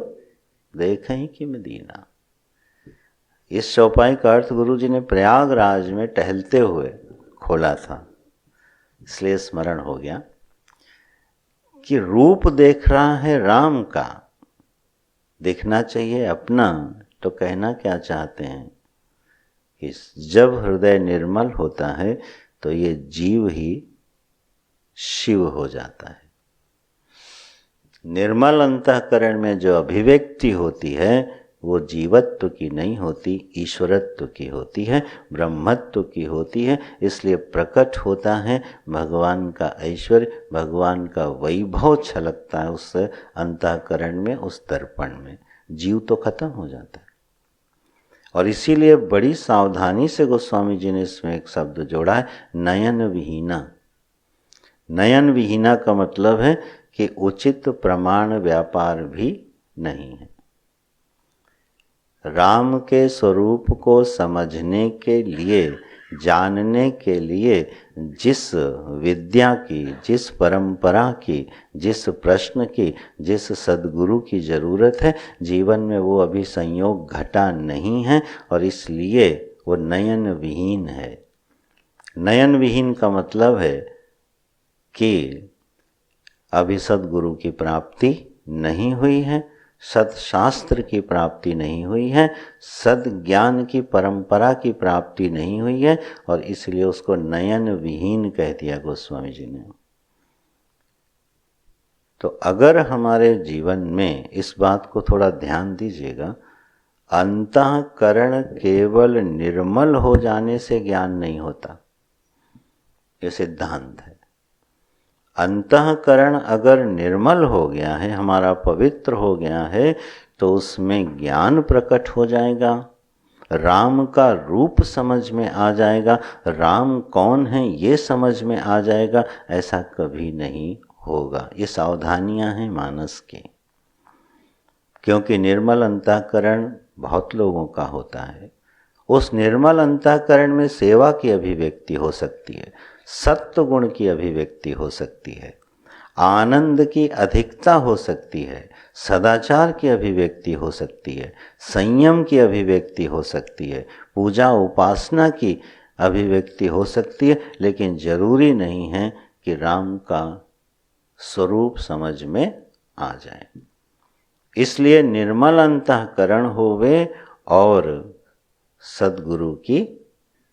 देखहीं किमि दीना। इस चौपाई का अर्थ गुरु जी ने प्रयागराज में टहलते हुए खोला था, इसलिए स्मरण हो गया कि रूप देख रहा है राम का, दिखना चाहिए अपना। तो कहना क्या चाहते हैं कि जब हृदय निर्मल होता है तो ये जीव ही शिव हो जाता है। निर्मल अंतःकरण में जो अभिव्यक्ति होती है वो जीवत्व की नहीं होती, ईश्वरत्व की होती है, ब्रह्मत्व की होती है। इसलिए प्रकट होता है भगवान का ऐश्वर्य, भगवान का वैभव छलकता है उस अंतःकरण में, उस दर्पण में। जीव तो खत्म हो जाता है। और इसीलिए बड़ी सावधानी से गोस्वामी जी ने इसमें एक शब्द जोड़ा है, नयन विहीना। नयन विहीना का मतलब है कि उचित प्रमाण व्यापार भी नहीं है। राम के स्वरूप को समझने के लिए, जानने के लिए जिस विद्या की, जिस परंपरा की, जिस प्रश्न की, जिस सद्गुरु की ज़रूरत है, जीवन में वो अभी संयोग घटा नहीं है और इसलिए वो नयन विहीन है। नयन विहीन का मतलब है कि अभी सद्गुरु की प्राप्ति नहीं हुई है, सत्शास्त्र की प्राप्ति नहीं हुई है, सद्ज्ञान की परंपरा की प्राप्ति नहीं हुई है और इसलिए उसको नयन विहीन कह दिया गोस्वामी जी ने। तो अगर हमारे जीवन में इस बात को थोड़ा ध्यान दीजिएगा, अंतःकरण केवल निर्मल हो जाने से ज्ञान नहीं होता, ये सिद्धांत है। अंतःकरण अगर निर्मल हो गया है, हमारा पवित्र हो गया है, तो उसमें ज्ञान प्रकट हो जाएगा, राम का रूप समझ में आ जाएगा, राम कौन है ये समझ में आ जाएगा। ऐसा कभी नहीं होगा। ये सावधानियां हैं मानस की, क्योंकि निर्मल अंतःकरण बहुत लोगों का होता है। उस निर्मल अंतःकरण में सेवा की अभिव्यक्ति हो सकती है, सत्व गुण की अभिव्यक्ति हो सकती है, आनंद की अधिकता हो सकती है, सदाचार की अभिव्यक्ति हो सकती है, संयम की अभिव्यक्ति हो सकती है, पूजा उपासना की अभिव्यक्ति हो सकती है, लेकिन जरूरी नहीं है कि राम का स्वरूप समझ में आ जाए। इसलिए निर्मल अंतःकरण होवे और सद्गुरु की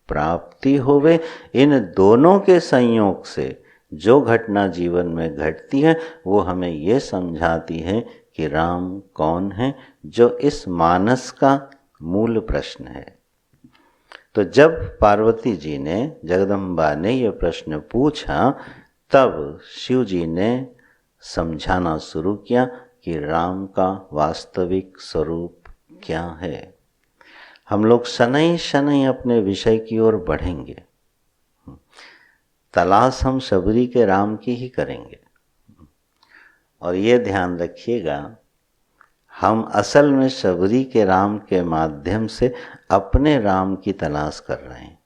प्राप्ति होवे। इन दोनों के संयोग से जो घटना जीवन में घटती है वो हमें ये समझाती है कि राम कौन है, जो इस मानस का मूल प्रश्न है। तो जब पार्वती जी ने, जगदम्बा ने यह प्रश्न पूछा, तब शिव जी ने समझाना शुरू किया कि राम का वास्तविक स्वरूप क्या है। हम लोग शनै शनै अपने विषय की ओर बढ़ेंगे, तलाश हम शबरी के राम की ही करेंगे। और ये ध्यान रखिएगा, हम असल में शबरी के राम के माध्यम से अपने राम की तलाश कर रहे हैं।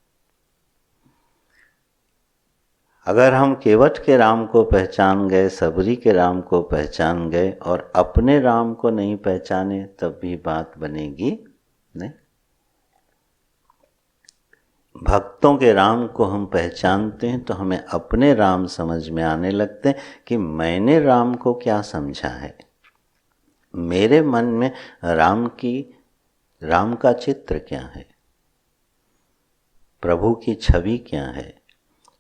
अगर हम केवट के राम को पहचान गए, शबरी के राम को पहचान गए और अपने राम को नहीं पहचाने, तब भी बात बनेगी नहीं। भक्तों के राम को हम पहचानते हैं तो हमें अपने राम समझ में आने लगते हैं कि मैंने राम को क्या समझा है, मेरे मन में राम का चित्र क्या है, प्रभु की छवि क्या है,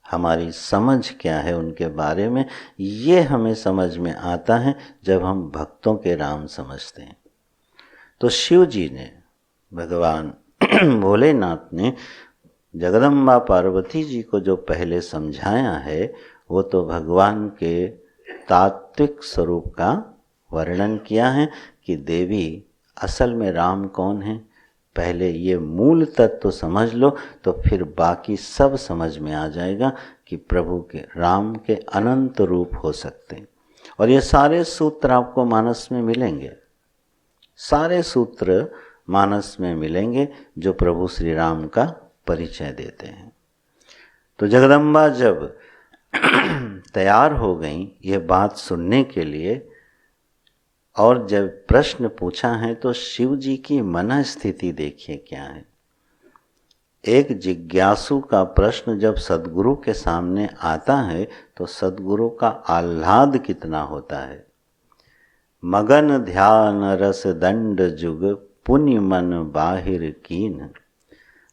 हमारी समझ क्या है उनके बारे में। ये हमें समझ में आता है जब हम भक्तों के राम समझते हैं। तो शिव जी ने, भगवान भोलेनाथ ने जगदम्बा पार्वती जी को जो पहले समझाया है, वो तो भगवान के तात्विक स्वरूप का वर्णन किया है कि देवी असल में राम कौन है। पहले ये मूल तत्व समझ लो तो फिर बाकी सब समझ में आ जाएगा कि प्रभु के, राम के अनंत रूप हो सकते हैं। और ये सारे सूत्र आपको मानस में मिलेंगे, सारे सूत्र मानस में मिलेंगे जो प्रभु श्री राम का परिचय देते हैं। तो जगदम्बा जब तैयार हो गई ये बात सुनने के लिए और जब प्रश्न पूछा है, तो शिव जी की मन स्थिति देखिए क्या है। एक जिज्ञासु का प्रश्न जब सद्गुरु के सामने आता है तो सद्गुरु का आह्लाद कितना होता है। मगन ध्यान रस दंड जुग पुण्य मन बाहिर कीन,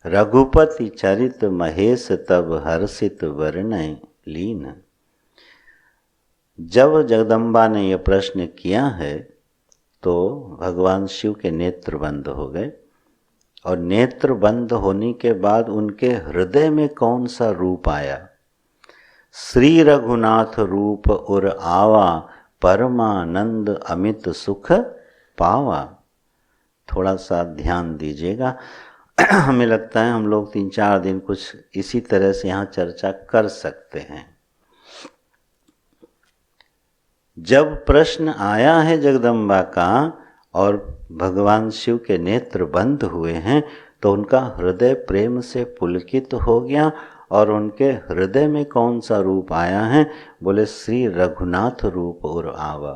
रघुपति चरित महेश तब हर्षित वर्णय लीन। जब जगदम्बा ने यह प्रश्न किया है तो भगवान शिव के नेत्र बंद हो गए, और नेत्र बंद होने के बाद उनके हृदय में कौन सा रूप आया? श्री रघुनाथ रूप उर आवा, परमानंद अमित सुख पावा। थोड़ा सा ध्यान दीजिएगा। हमें लगता है हम लोग 3-4 दिन कुछ इसी तरह से यहाँ चर्चा कर सकते हैं। जब प्रश्न आया है जगदम्बा का और भगवान शिव के नेत्र बंद हुए हैं, तो उनका हृदय प्रेम से पुलकित हो गया, और उनके हृदय में कौन सा रूप आया है? बोले श्री रघुनाथ रूप और आवा,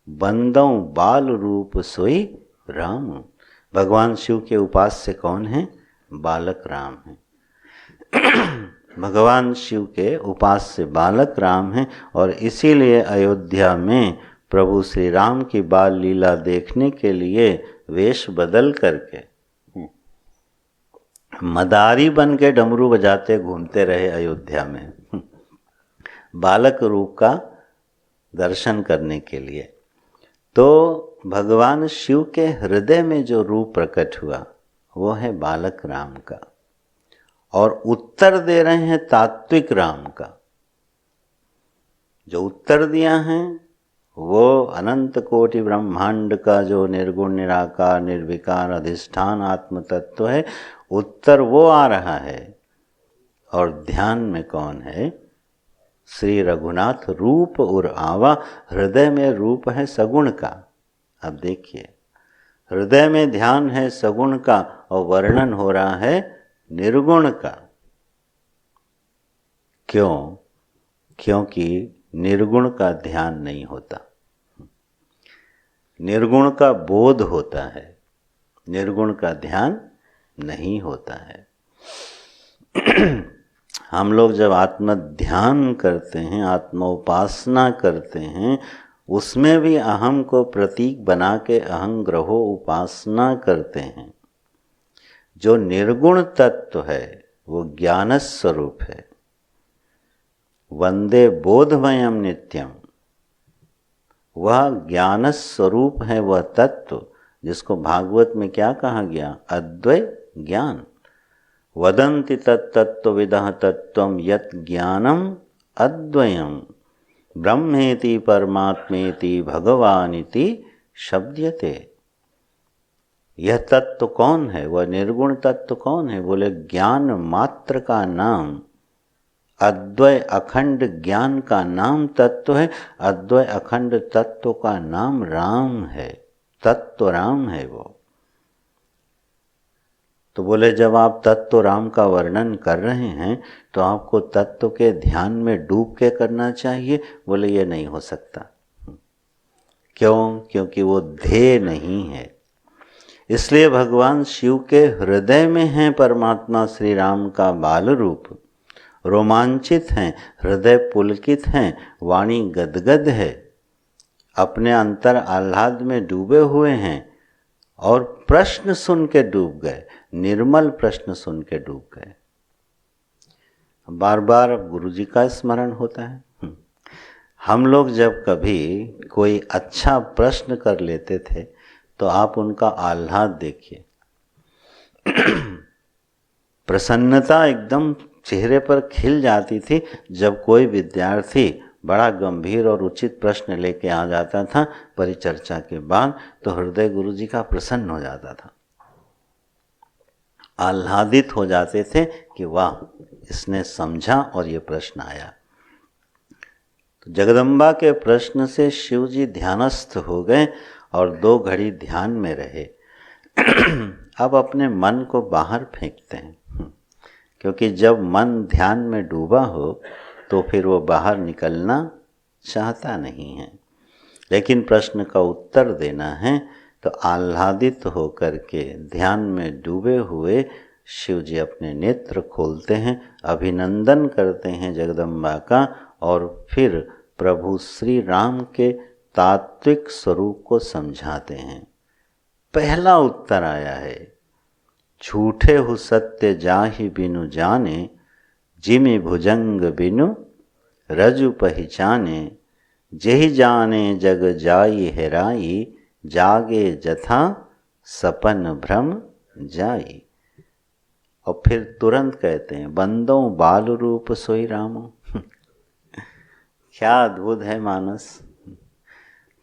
बंदों बाल रूप सोई राम। भगवान शिव के उपास्य कौन है? बालक राम है। भगवान शिव के उपास्य बालक राम हैं, और इसीलिए अयोध्या में प्रभु श्री राम की बाल लीला देखने के लिए वेश बदल करके मदारी बन के डमरू बजाते घूमते रहे अयोध्या में, बालक रूप का दर्शन करने के लिए। तो भगवान शिव के हृदय में जो रूप प्रकट हुआ वो है बालक राम का, और उत्तर दे रहे हैं तात्विक राम का। जो उत्तर दिया है वो अनंत कोटि ब्रह्मांड का जो निर्गुण निराकार निर्विकार अधिष्ठान आत्म तत्व है, उत्तर वो आ रहा है। और ध्यान में कौन है? श्री रघुनाथ रूप उर आवा। हृदय में रूप है सगुण का। अब देखिए, हृदय में ध्यान है सगुण का और वर्णन हो रहा है निर्गुण का। क्यों? क्योंकि निर्गुण का ध्यान नहीं होता, निर्गुण का बोध होता है, निर्गुण का ध्यान नहीं होता है। हम लोग जब आत्म ध्यान करते हैं, आत्मोपासना करते हैं, उसमें भी अहम को प्रतीक बना के अहं ग्रहो उपासना करते हैं। जो निर्गुण तत्व है वो ज्ञान स्वरूप है। वंदे बोधमयम नित्यम, वह ज्ञान स्वरूप है, वह तत्व जिसको भागवत में क्या कहा गया? अद्वै ज्ञान। वदन्ति तत्तत्त्वविदः तत्त्वं यत् ज्ञानम अद्वयम् ब्रह्मेति परमात्मेति भगवानिति शब्द्यते। यह तत्व कौन है? वह निर्गुण तत्व कौन है? बोले ज्ञान मात्र का नाम, अद्वय अखंड ज्ञान का नाम तत्व है। अद्वय अखंड तत्व का नाम राम है, तत्व राम है वो। तो बोले जब आप तत्व राम का वर्णन कर रहे हैं तो आपको तत्व के ध्यान में डूब के करना चाहिए। बोले ये नहीं हो सकता। क्यों? क्योंकि वो ध्येय नहीं है। इसलिए भगवान शिव के हृदय में है परमात्मा श्री राम का बाल रूप। रोमांचित हैं, हृदय पुलकित हैं, वाणी गदगद है, अपने अंतर आह्लाद में डूबे हुए हैं, और प्रश्न सुन के डूब गए, निर्मल प्रश्न सुन के डूब गए। बार बार गुरु जी का स्मरण होता है। हम लोग जब कभी कोई अच्छा प्रश्न कर लेते थे तो आप उनका आह्लाद देखिए, प्रसन्नता एकदम चेहरे पर खिल जाती थी जब कोई विद्यार्थी बड़ा गंभीर और उचित प्रश्न लेके आ जाता था परिचर्चा के बाद, तो हृदय गुरु जी का प्रसन्न हो जाता था, आह्लादित हो जाते थे कि वाह इसने समझा और ये प्रश्न आया। तो जगदम्बा के प्रश्न से शिव जी ध्यानस्थ हो गए और 2 घड़ी ध्यान में रहे। अब अपने मन को बाहर फेंकते हैं, क्योंकि जब मन ध्यान में डूबा हो तो फिर वो बाहर निकलना चाहता नहीं है। लेकिन प्रश्न का उत्तर देना है तो आह्लादित होकर के ध्यान में डूबे हुए शिव जी अपने नेत्र खोलते हैं, अभिनंदन करते हैं जगदम्बा का, और फिर प्रभु श्री राम के तात्विक स्वरूप को समझाते हैं। पहला उत्तर आया है, झूठे हु सत्य जाहि बिनु जाने, जिमि भुजंग बिनु रजु पहचाने, जेहि जाने जग जाई हेराई, जागे जथा सपन भ्रम जाई। और फिर तुरंत कहते हैं बंदों बाल रूप सोई रामो। क्या अद्भुत है मानस,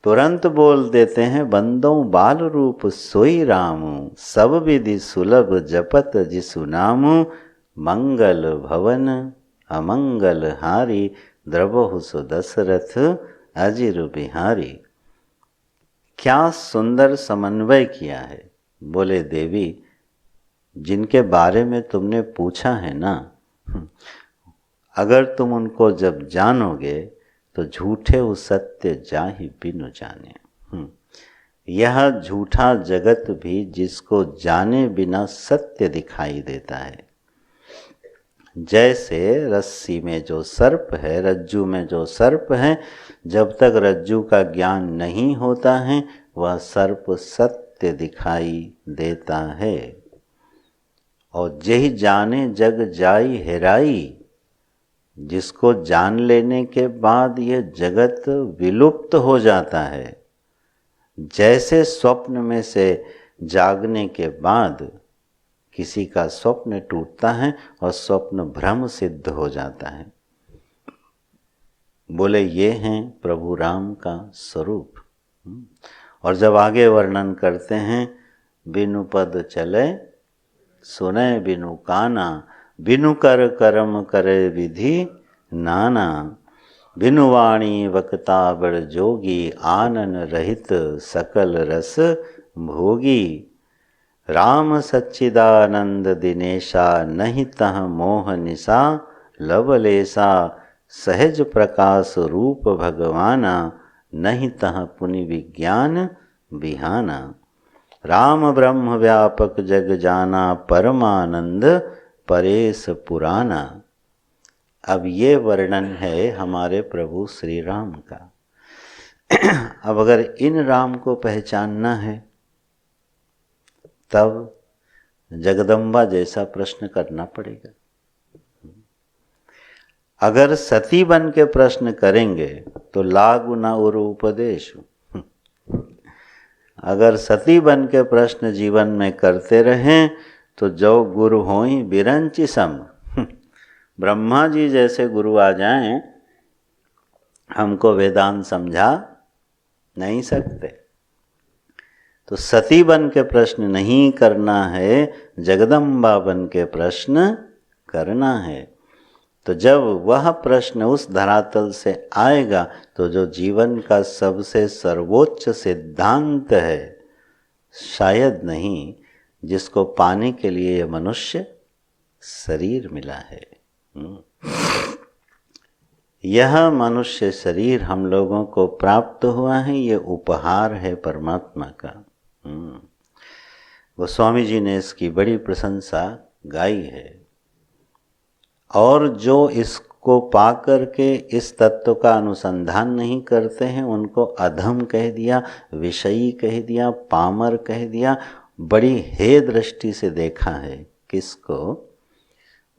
तुरंत बोल देते हैं बंदों बाल रूप सोई रामो, सब विधि सुलभ जपत जिसु नामु, मंगल भवन अमंगल हारी, द्रवहु सु दशरथ अजिर बिहारी। क्या सुंदर समन्वय किया है। बोले देवी जिनके बारे में तुमने पूछा है ना, अगर तुम उनको जब जानोगे तो झूठे वो सत्य जाहि बिनु जाने। यह झूठा जगत भी जिसको जाने बिना सत्य दिखाई देता है। जैसे रस्सी में जो सर्प है, रज्जू में जो सर्प है, जब तक रज्जू का ज्ञान नहीं होता है वह सर्प सत्य दिखाई देता है। और जेहि जाने जग जाई हेराई, जिसको जान लेने के बाद यह जगत विलुप्त हो जाता है। जैसे स्वप्न में से जागने के बाद किसी का स्वप्न टूटता है और स्वप्न भ्रम सिद्ध हो जाता है। बोले ये हैं प्रभु राम का स्वरूप। और जब आगे वर्णन करते हैं बिनु पद चले सुने बिनु काना, बिनु कर कर्म करे विधि नाना, बिनु वाणी वक्ता बड़ जोगी, आनन रहित सकल रस भोगी। राम सच्चिदानंद दिनेशा, नहीं तह मोह निशा लवलेसा, सहज प्रकाश रूप भगवाना, नहीं तह पुनि विज्ञान बिहाना। राम ब्रह्म व्यापक जग जाना, परमानंद परेश पुराना। अब ये वर्णन है हमारे प्रभु श्री राम का। अब अगर इन राम को पहचानना है तब जगदम्बा जैसा प्रश्न करना पड़ेगा। अगर सती बन के प्रश्न करेंगे तो लागू न उर उपदेश। अगर सती बन के प्रश्न जीवन में करते रहें तो जो गुरु होई बिरंचि सम। ब्रह्मा जी जैसे गुरु आ जाएं, हमको वेदांत समझा नहीं सकते। तो सती बन के प्रश्न नहीं करना है, जगदम्बा बन के प्रश्न करना है। तो जब वह प्रश्न उस धरातल से आएगा तो जो जीवन का सबसे सर्वोच्च सिद्धांत है, शायद नहीं, जिसको पाने के लिए यह मनुष्य शरीर मिला है। यह मनुष्य शरीर हम लोगों को प्राप्त हुआ है, ये उपहार है परमात्मा का। गोस्वामी जी ने इसकी बड़ी प्रशंसा गाई है। और जो इसको पाकर के इस तत्व का अनुसंधान नहीं करते हैं उनको अधम कह दिया, विषयी कह दिया, पामर कह दिया। बड़ी हे दृष्टि से देखा है। किसको?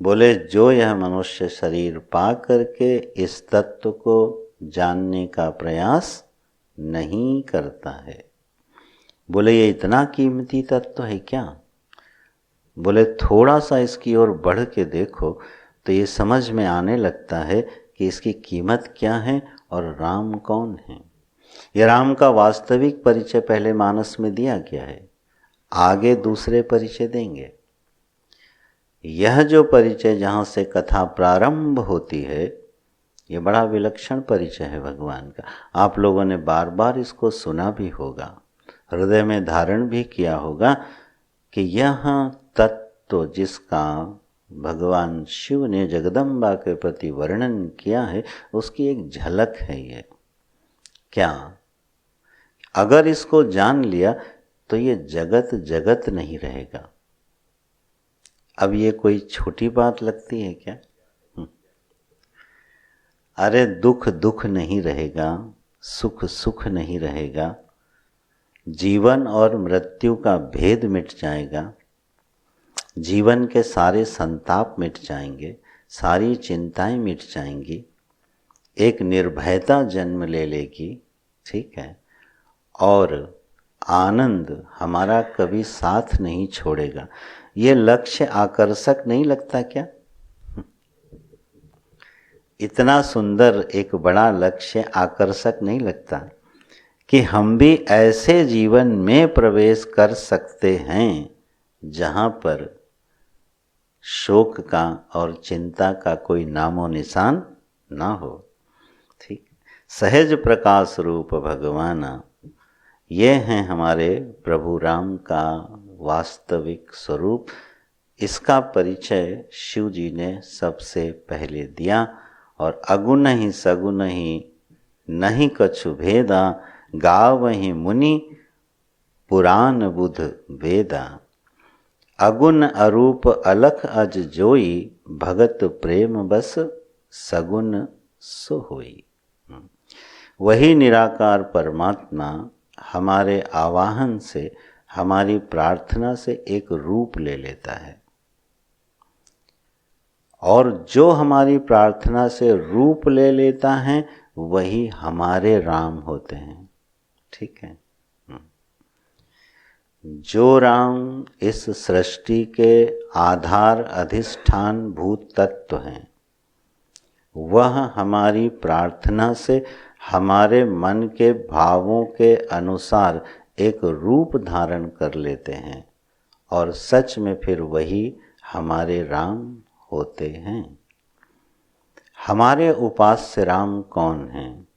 बोले जो यह मनुष्य शरीर पा करके इस तत्व को जानने का प्रयास नहीं करता है। बोले ये इतना कीमती तत्व है क्या? बोले थोड़ा सा इसकी ओर बढ़ के देखो तो ये समझ में आने लगता है कि इसकी कीमत क्या है और राम कौन है। ये राम का वास्तविक परिचय पहले मानस में दिया गया है, आगे दूसरे परिचय देंगे। यह जो परिचय जहाँ से कथा प्रारंभ होती है, ये बड़ा विलक्षण परिचय है भगवान का। आप लोगों ने बार बार इसको सुना भी होगा, हृदय में धारण भी किया होगा कि यह तत्व जिसका भगवान शिव ने जगदम्बा के प्रति वर्णन किया है, उसकी एक झलक है ये। क्या? अगर इसको जान लिया तो ये जगत जगत नहीं रहेगा। अब ये कोई छोटी बात लगती है क्या? अरे दुख दुख नहीं रहेगा, सुख सुख नहीं रहेगा, जीवन और मृत्यु का भेद मिट जाएगा, जीवन के सारे संताप मिट जाएंगे, सारी चिंताएं मिट जाएंगी। एक निर्भयता जन्म ले लेगी, ठीक है, और आनंद हमारा कभी साथ नहीं छोड़ेगा। ये लक्ष्य आकर्षक नहीं लगता क्या? इतना सुंदर एक बड़ा लक्ष्य आकर्षक नहीं लगता कि हम भी ऐसे जीवन में प्रवेश कर सकते हैं जहाँ पर शोक का और चिंता का कोई नामो निशान ना हो। ठीक, सहज प्रकाश रूप भगवान, ये हैं हमारे प्रभु राम का वास्तविक स्वरूप। इसका परिचय शिव जी ने सबसे पहले दिया। और अगुन ही सगुन ही नहीं कछु भेदा, गावहि मुनि पुराण बुध वेदा। अगुन अरूप अलख अज जोई, भगत प्रेम बस सगुन सो होई। वही निराकार परमात्मा हमारे आवाहन से, हमारी प्रार्थना से एक रूप ले लेता है, और जो हमारी प्रार्थना से रूप ले लेता है वही हमारे राम होते हैं। ठीक है, जो राम इस सृष्टि के आधार अधिष्ठान भूत तत्व हैं, वह हमारी प्रार्थना से हमारे मन के भावों के अनुसार एक रूप धारण कर लेते हैं, और सच में फिर वही हमारे राम होते हैं। हमारे उपास्य राम कौन हैं?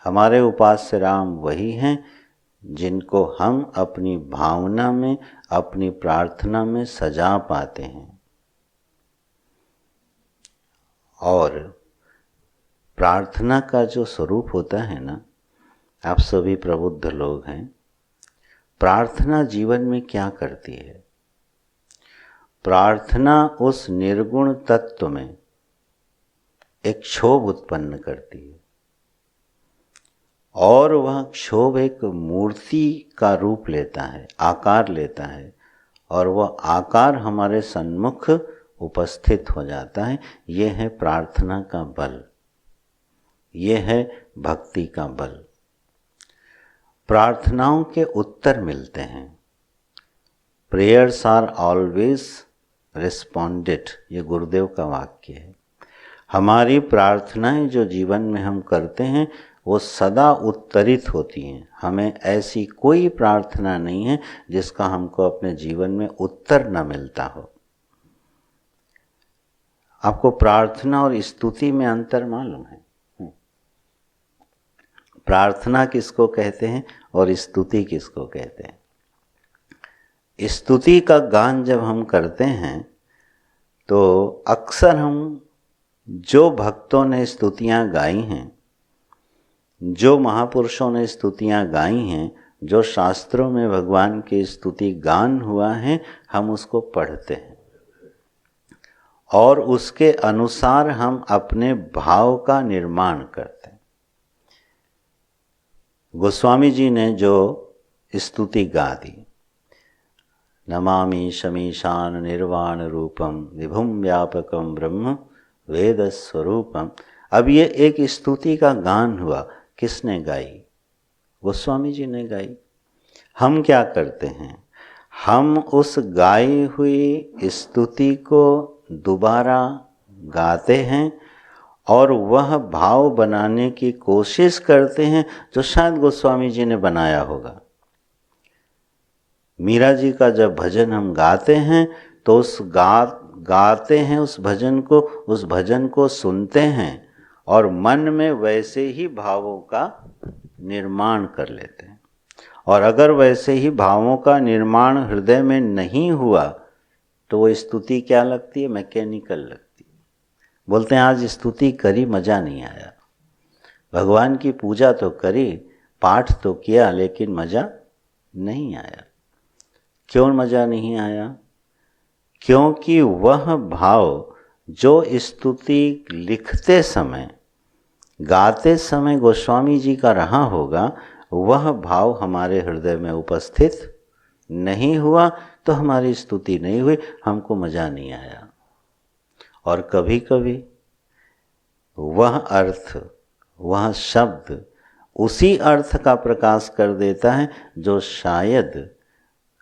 हमारे उपास्य राम वही हैं जिनको हम अपनी भावना में, अपनी प्रार्थना में सजा पाते हैं। और प्रार्थना का जो स्वरूप होता है ना, आप सभी प्रबुद्ध लोग हैं, प्रार्थना जीवन में क्या करती है? प्रार्थना उस निर्गुण तत्व में एक क्षोभ उत्पन्न करती है, और वह क्षोभ एक मूर्ति का रूप लेता है, आकार लेता है, और वह आकार हमारे सन्मुख उपस्थित हो जाता है। ये है प्रार्थना का बल, ये है भक्ति का बल। प्रार्थनाओं के उत्तर मिलते हैं। प्रेयर्स आर ऑलवेज रिस्पॉन्डेड, ये गुरुदेव का वाक्य है। हमारी प्रार्थनाएं जो जीवन में हम करते हैं वो सदा उत्तरित होती हैं। हमें ऐसी कोई प्रार्थना नहीं है जिसका हमको अपने जीवन में उत्तर न मिलता हो। आपको प्रार्थना और स्तुति में अंतर मालूम है? प्रार्थना किसको कहते हैं और स्तुति किसको कहते हैं? स्तुति का गान जब हम करते हैं तो अक्सर हम जो भक्तों ने स्तुतियाँ गाई हैं, जो महापुरुषों ने स्तुतियाँ गाई हैं, जो शास्त्रों में भगवान की स्तुति गान हुआ है, हम उसको पढ़ते हैं और उसके अनुसार हम अपने भाव का निर्माण करते हैं। गोस्वामी जी ने जो स्तुति गा दी, नमामि शमीशान निर्वाण रूपम विभुम व्यापकम ब्रह्म वेद स्वरूपम। अब ये एक स्तुति का गान हुआ, किसने गाई? गोस्वामी जी ने गाई। हम क्या करते हैं? हम उस गाई हुई स्तुति को दोबारा गाते हैं और वह भाव बनाने की कोशिश करते हैं जो शायद गोस्वामी जी ने बनाया होगा। मीरा जी का जब भजन हम गाते हैं तो गाते हैं उस भजन को सुनते हैं और मन में वैसे ही भावों का निर्माण कर लेते हैं। और अगर वैसे ही भावों का निर्माण हृदय में नहीं हुआ तो वो स्तुति क्या लगती है? मैकेनिकल लगती है। बोलते हैं आज स्तुति करी, मज़ा नहीं आया। भगवान की पूजा तो करी, पाठ तो किया, लेकिन मज़ा नहीं आया। क्यों मज़ा नहीं आया? क्योंकि वह भाव जो स्तुति लिखते समय, गाते समय गोस्वामी जी का रहा होगा, वह भाव हमारे हृदय में उपस्थित नहीं हुआ तो हमारी स्तुति नहीं हुई, हमको मज़ा नहीं आया। और कभी कभी वह अर्थ, वह शब्द उसी अर्थ का प्रकाश कर देता है जो शायद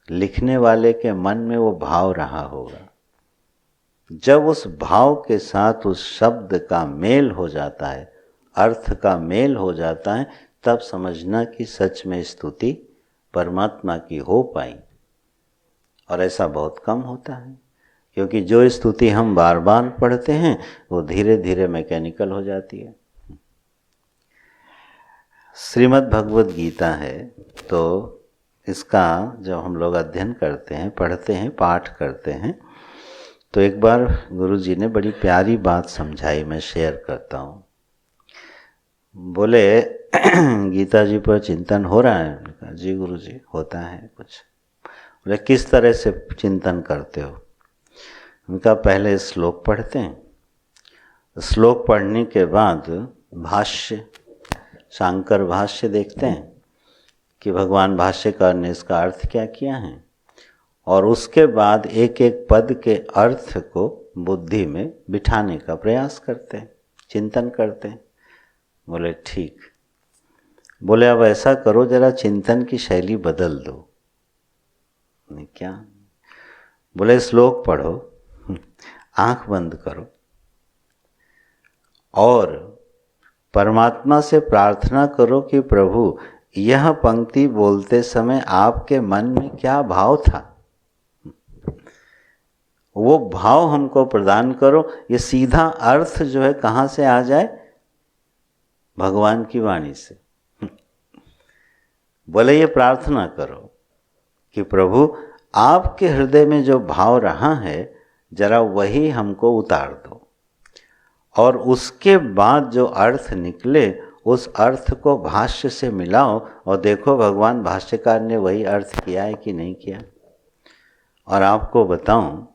लिखने वाले के मन में वो भाव रहा होगा। जब उस भाव के साथ उस शब्द का मेल हो जाता है, अर्थ का मेल हो जाता है, तब समझना कि सच में स्तुति परमात्मा की हो पाई। और ऐसा बहुत कम होता है, क्योंकि जो स्तुति हम बार बार पढ़ते हैं वो धीरे धीरे मैकेनिकल हो जाती है। श्रीमद् भगवद गीता है, तो इसका जब हम लोग अध्ययन करते हैं, पढ़ते हैं, पाठ करते हैं, तो एक बार गुरु जी ने बड़ी प्यारी बात समझाई, मैं शेयर करता हूँ। बोले गीता जी पर चिंतन हो रहा है? कहा जी गुरु जी होता है कुछ। बोले किस तरह से चिंतन करते हो? उनका पहले श्लोक पढ़ते हैं, श्लोक पढ़ने के बाद भाष्य, शांकर भाष्य देखते हैं कि भगवान भाष्यकार ने इसका अर्थ क्या किया है, और उसके बाद एक एक पद के अर्थ को बुद्धि में बिठाने का प्रयास करते हैं, चिंतन करते हैं। बोले ठीक। बोले अब ऐसा करो, जरा चिंतन की शैली बदल दो। नहीं क्या? बोले श्लोक पढ़ो, आंख बंद करो और परमात्मा से प्रार्थना करो कि प्रभु यह पंक्ति बोलते समय आपके मन में क्या भाव था, वो भाव हमको प्रदान करो। ये सीधा अर्थ जो है कहाँ से आ जाए? भगवान की वाणी से। बोले ये प्रार्थना करो कि प्रभु आपके हृदय में जो भाव रहा है जरा वही हमको उतार दो, और उसके बाद जो अर्थ निकले उस अर्थ को भाष्य से मिलाओ और देखो भगवान भाष्यकार ने वही अर्थ किया है कि नहीं किया। और आपको बताऊं,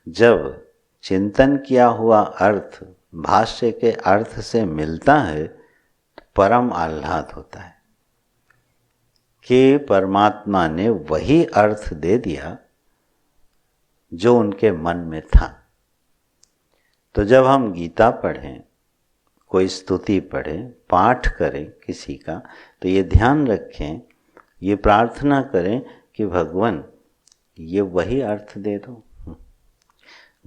जब चिंतन किया हुआ अर्थ भाष्य के अर्थ से मिलता है तो परम आह्लाद होता है कि परमात्मा ने वही अर्थ दे दिया जो उनके मन में था। तो जब हम गीता पढ़ें, कोई स्तुति पढ़ें, पाठ करें किसी का, तो ये ध्यान रखें, ये प्रार्थना करें कि भगवान ये वही अर्थ दे दो।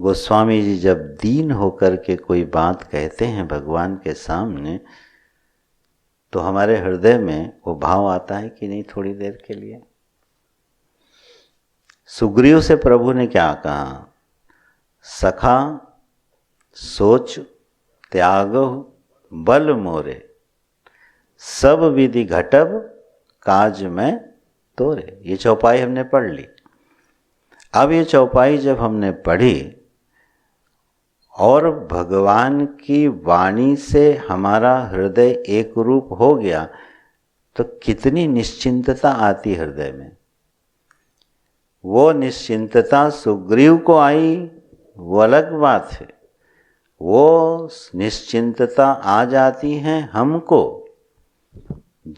गोस्वामी जी जब दीन होकर के कोई बात कहते हैं भगवान के सामने, तो हमारे हृदय में वो भाव आता है कि नहीं थोड़ी देर के लिए। सुग्रीव से प्रभु ने क्या कहा? सखा सोच त्याग बल मोरे, सब विधि घटब काज में तोरे। ये चौपाई हमने पढ़ ली। अब ये चौपाई जब हमने पढ़ी और भगवान की वाणी से हमारा हृदय एक रूप हो गया, तो कितनी निश्चिंतता आती हृदय में। वो निश्चिंतता सुग्रीव को आई वो अलग बात है, वो निश्चिंतता आ जाती है हमको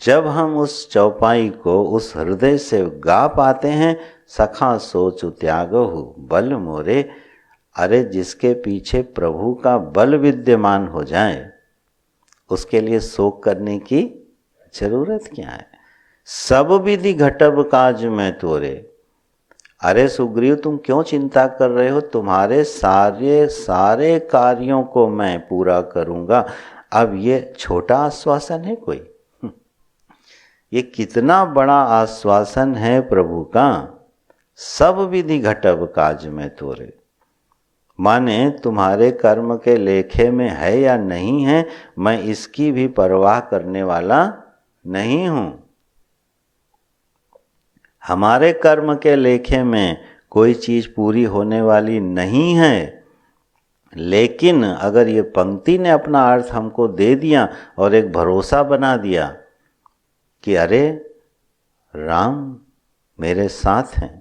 जब हम उस चौपाई को उस हृदय से गा पाते हैं। सखा सोच त्यागहु बल मोरे। अरे जिसके पीछे प्रभु का बल विद्यमान हो जाए उसके लिए शोक करने की जरूरत क्या है? सब विधि घटब काज में तोरे। अरे सुग्रीव तुम क्यों चिंता कर रहे हो? तुम्हारे सारे कार्यों को मैं पूरा करूंगा। अब ये छोटा आश्वासन है कोई? ये कितना बड़ा आश्वासन है प्रभु का। सब विधि घटब काज में तोरे, माने तुम्हारे कर्म के लेखे में है या नहीं है, मैं इसकी भी परवाह करने वाला नहीं हूं। हमारे कर्म के लेखे में कोई चीज पूरी होने वाली नहीं है, लेकिन अगर ये पंक्ति ने अपना अर्थ हमको दे दिया और एक भरोसा बना दिया कि अरे राम मेरे साथ हैं,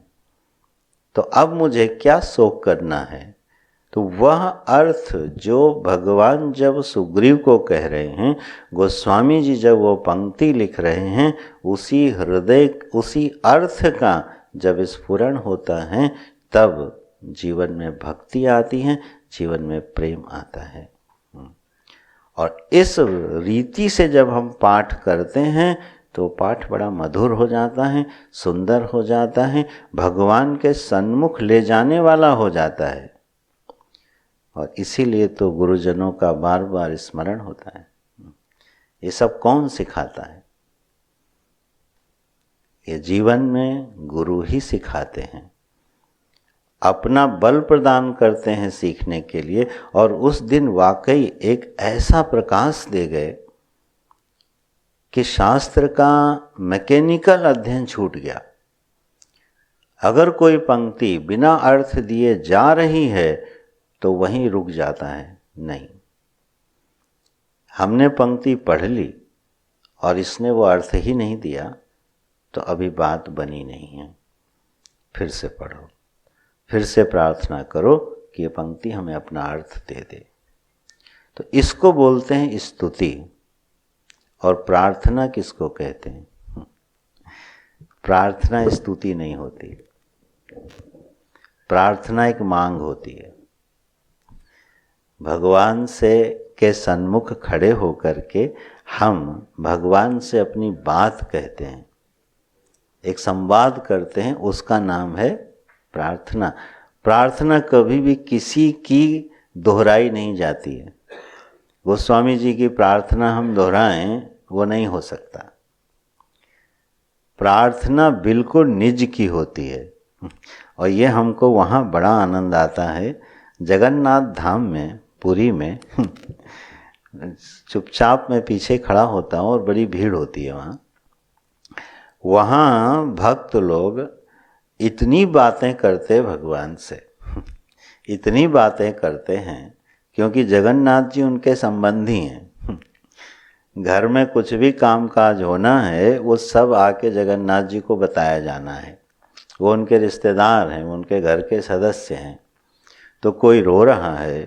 तो अब मुझे क्या शोक करना है। तो वह अर्थ जो भगवान जब सुग्रीव को कह रहे हैं, गोस्वामी जी जब वो पंक्ति लिख रहे हैं, उसी हृदय उसी अर्थ का जब स्फुरण होता है तब जीवन में भक्ति आती है, जीवन में प्रेम आता है। और इस रीति से जब हम पाठ करते हैं तो पाठ बड़ा मधुर हो जाता है, सुंदर हो जाता है, भगवान के सन्मुख ले जाने वाला हो जाता है। और इसीलिए तो गुरुजनों का बार बार स्मरण होता है। ये सब कौन सिखाता है? ये जीवन में गुरु ही सिखाते हैं, अपना बल प्रदान करते हैं सीखने के लिए। और उस दिन वाकई एक ऐसा प्रकाश दे गए कि शास्त्र का मैकेनिकल अध्ययन छूट गया। अगर कोई पंक्ति बिना अर्थ दिए जा रही है तो वहीं रुक जाता है। नहीं, हमने पंक्ति पढ़ ली और इसने वो अर्थ ही नहीं दिया तो अभी बात बनी नहीं है। फिर से पढ़ो, फिर से प्रार्थना करो कि ये पंक्ति हमें अपना अर्थ दे दे। तो इसको बोलते हैं स्तुति। और प्रार्थना किसको कहते हैं? प्रार्थना स्तुति नहीं होती, प्रार्थना एक मांग होती है। भगवान से के सन्मुख खड़े होकर के हम भगवान से अपनी बात कहते हैं, एक संवाद करते हैं, उसका नाम है प्रार्थना। प्रार्थना कभी भी किसी की दोहराई नहीं जाती है। गोस्वामी जी की प्रार्थना हम दोहराएं वो नहीं हो सकता। प्रार्थना बिल्कुल निज की होती है। और ये हमको वहाँ बड़ा आनंद आता है। जगन्नाथ धाम में, पुरी में चुपचाप मैं पीछे खड़ा होता हूँ और बड़ी भीड़ होती है वहाँ। वहाँ भक्त लोग इतनी बातें करते भगवान से, इतनी बातें करते हैं, क्योंकि जगन्नाथ जी उनके संबंधी हैं। घर में कुछ भी काम काज होना है वो सब आके जगन्नाथ जी को बताया जाना है। वो उनके रिश्तेदार हैं, उनके घर के सदस्य हैं। तो कोई रो रहा है,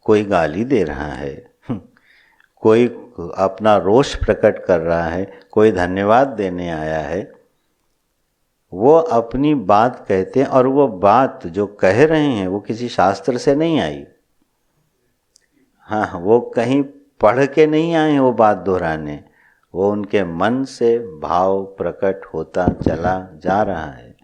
कोई गाली दे रहा है, कोई अपना रोष प्रकट कर रहा है, कोई धन्यवाद देने आया है, वो अपनी बात कहते हैं। और वो बात जो कह रहे हैं वो किसी शास्त्र से नहीं आई। हाँ, वो कहीं पढ़ के नहीं आए वो बात दोहराने, वो उनके मन से भाव प्रकट होता चला जा रहा है।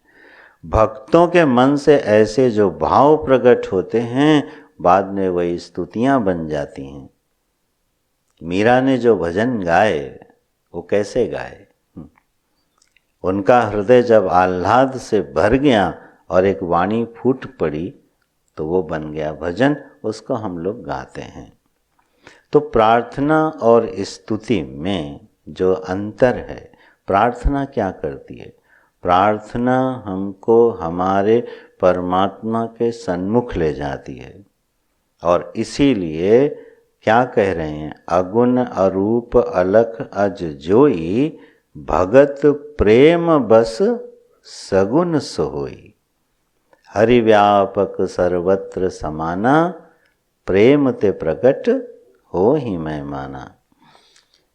भक्तों के मन से ऐसे जो भाव प्रकट होते हैं बाद में वही स्तुतियाँ बन जाती हैं। मीरा ने जो भजन गाए वो कैसे गाए? उनका हृदय जब आह्लाद से भर गया और एक वाणी फूट पड़ी तो वो बन गया भजन, उसको हम लोग गाते हैं। तो प्रार्थना और स्तुति में जो अंतर है, प्रार्थना क्या करती है? प्रार्थना हमको हमारे परमात्मा के सन्मुख ले जाती है। और इसीलिए क्या कह रहे हैं? अगुण अरूप अलख अज जोई, भगत प्रेम बस सगुन सोई। हरि व्यापक सर्वत्र समाना, प्रेम ते प्रकट हो ही मैं माना।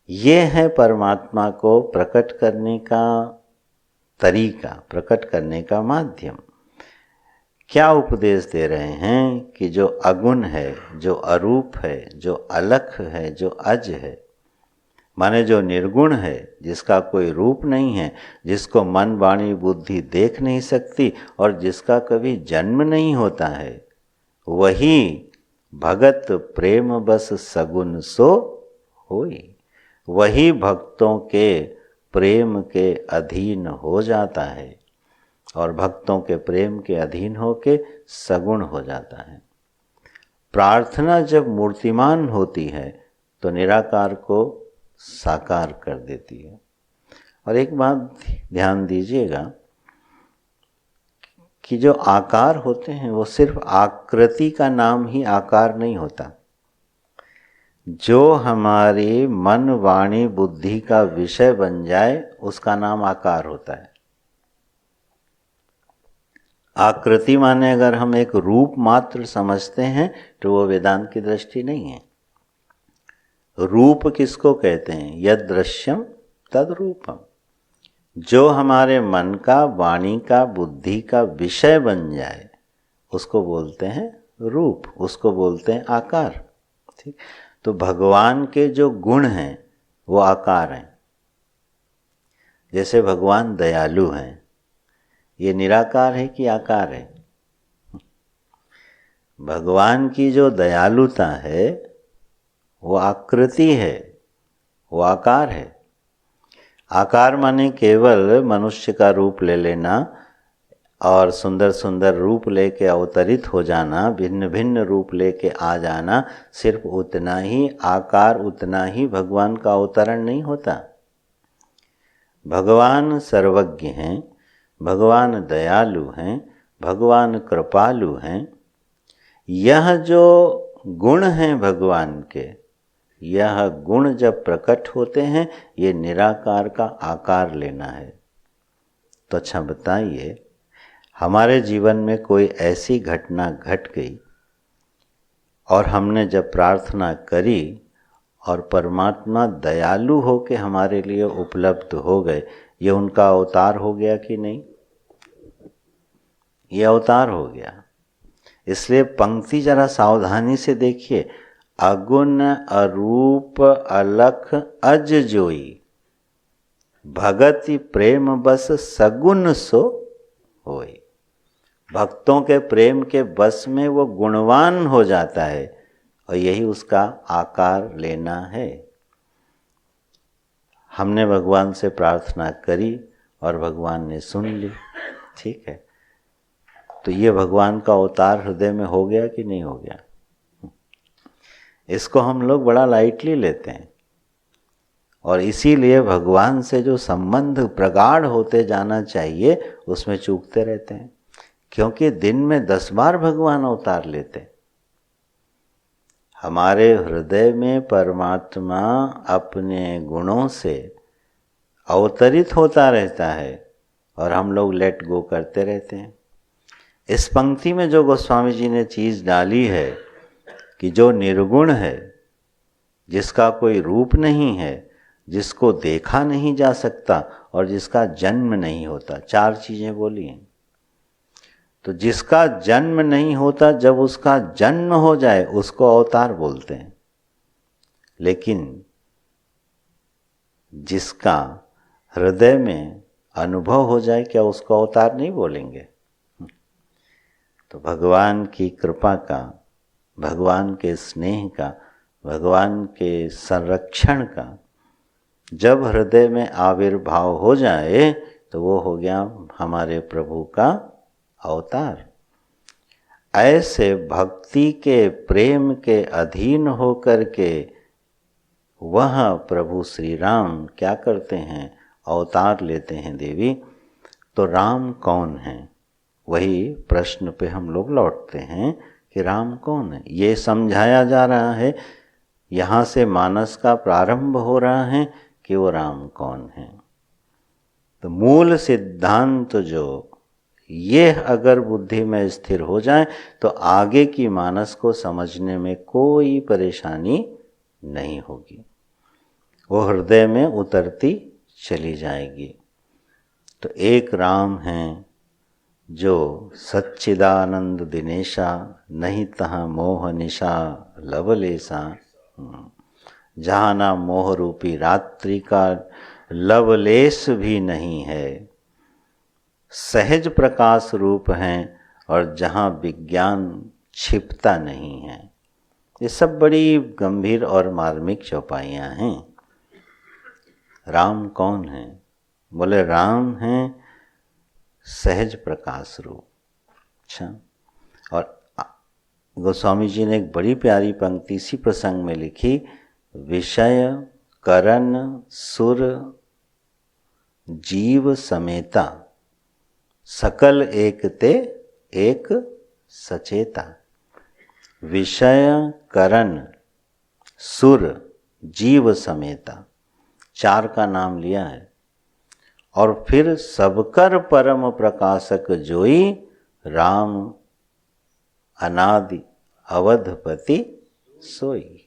ये है परमात्मा को प्रकट करने का तरीका, प्रकट करने का माध्यम। क्या उपदेश दे रहे हैं कि जो अगुण है, जो अरूप है, जो अलख है, जो अज है, माने जो निर्गुण है, जिसका कोई रूप नहीं है, जिसको मन वाणी बुद्धि देख नहीं सकती और जिसका कभी जन्म नहीं होता है, वही भगत प्रेम बस सगुन सो होई। वही भक्तों के प्रेम के अधीन हो जाता है और भक्तों के प्रेम के अधीन होके सगुण हो जाता है। प्रार्थना जब मूर्तिमान होती है तो निराकार को साकार कर देती है। और एक बात ध्यान दीजिएगा कि जो आकार होते हैं वो सिर्फ आकृति का नाम ही आकार नहीं होता। जो हमारी मन वाणी बुद्धि का विषय बन जाए उसका नाम आकार होता है। आकृति माने अगर हम एक रूप मात्र समझते हैं तो वो वेदांत की दृष्टि नहीं है। रूप किसको कहते हैं? यद दृश्यम तद रूपम। जो हमारे मन का, वाणी का, बुद्धि का विषय बन जाए उसको बोलते हैं रूप, उसको बोलते हैं आकार। ठीक, तो भगवान के जो गुण हैं वो आकार हैं। जैसे भगवान दयालु हैं, ये निराकार है कि आकार है? भगवान की जो दयालुता है वो आकृति है, वो आकार है। आकार माने केवल मनुष्य का रूप ले लेना और सुंदर सुंदर रूप लेके अवतरित हो जाना, भिन्न भिन्न रूप लेके आ जाना, सिर्फ उतना ही आकार, उतना ही भगवान का अवतरण नहीं होता। भगवान सर्वज्ञ हैं, भगवान दयालु हैं, भगवान कृपालु हैं। यह जो गुण हैं भगवान के, यह गुण जब प्रकट होते हैं, ये निराकार का आकार लेना है। तो अच्छा बताइए, हमारे जीवन में कोई ऐसी घटना घट गई और हमने जब प्रार्थना करी और परमात्मा दयालु हो के हमारे लिए उपलब्ध हो गए, ये उनका अवतार हो गया कि नहीं? ये अवतार हो गया। इसलिए पंक्ति जरा सावधानी से देखिए। अगुण अरूप अलख अज जोई, भगति प्रेम बस सगुण सो होई। भक्तों के प्रेम के बस में वो गुणवान हो जाता है और यही उसका आकार लेना है। हमने भगवान से प्रार्थना करी और भगवान ने सुन ली, ठीक है, तो ये भगवान का अवतार हृदय में हो गया कि नहीं हो गया? इसको हम लोग बड़ा लाइटली लेते हैं और इसीलिए भगवान से जो संबंध प्रगाढ़ होते जाना चाहिए उसमें चूकते रहते हैं, क्योंकि दिन में 10 बार भगवान अवतार लेते। हमारे हृदय में परमात्मा अपने गुणों से अवतरित होता रहता है और हम लोग लेट गो करते रहते हैं। इस पंक्ति में जो गोस्वामी जी ने चीज़ डाली है कि जो निर्गुण है, जिसका कोई रूप नहीं है, जिसको देखा नहीं जा सकता और जिसका जन्म नहीं होता, 4 चीज़ें बोली हैं। तो जिसका जन्म नहीं होता, जब उसका जन्म हो जाए उसको अवतार बोलते हैं, लेकिन जिसका हृदय में अनुभव हो जाए, क्या उसको अवतार नहीं बोलेंगे? तो भगवान की कृपा का, भगवान के स्नेह का, भगवान के संरक्षण का जब हृदय में आविर्भाव हो जाए तो वो हो गया हमारे प्रभु का अवतार। ऐसे भक्ति के प्रेम के अधीन होकर के वह प्रभु श्री राम क्या करते हैं? अवतार लेते हैं देवी। तो राम कौन है? वही प्रश्न पे हम लोग लौटते हैं कि राम कौन है। ये समझाया जा रहा है, यहाँ से मानस का प्रारंभ हो रहा है कि वो राम कौन है। तो मूल सिद्धांत जो ये अगर बुद्धि में स्थिर हो जाए तो आगे की मानस को समझने में कोई परेशानी नहीं होगी, वो हृदय में उतरती चली जाएगी। तो एक राम हैं जो सच्चिदानंद दिनेशा, नहीं तहाँ मोह निशा लवलेसा। जहाँ ना मोह रूपी रात्रि का लवलेश भी नहीं है, सहज प्रकाश रूप हैं और जहाँ विज्ञान छिपता नहीं है। ये सब बड़ी गंभीर और मार्मिक चौपाइयाँ हैं। राम कौन है? बोले राम हैं सहज प्रकाश रूप। अच्छा, और गोस्वामी जी ने एक बड़ी प्यारी पंक्ति इसी प्रसंग में लिखी, विषय करण सुर जीव समेता, सकल एक ते एक सचेता। विषय करण सुर जीव समेता, 4 का नाम लिया है। और फिर सबकर परम प्रकाशक जोई, राम अनादि अवधपति सोई।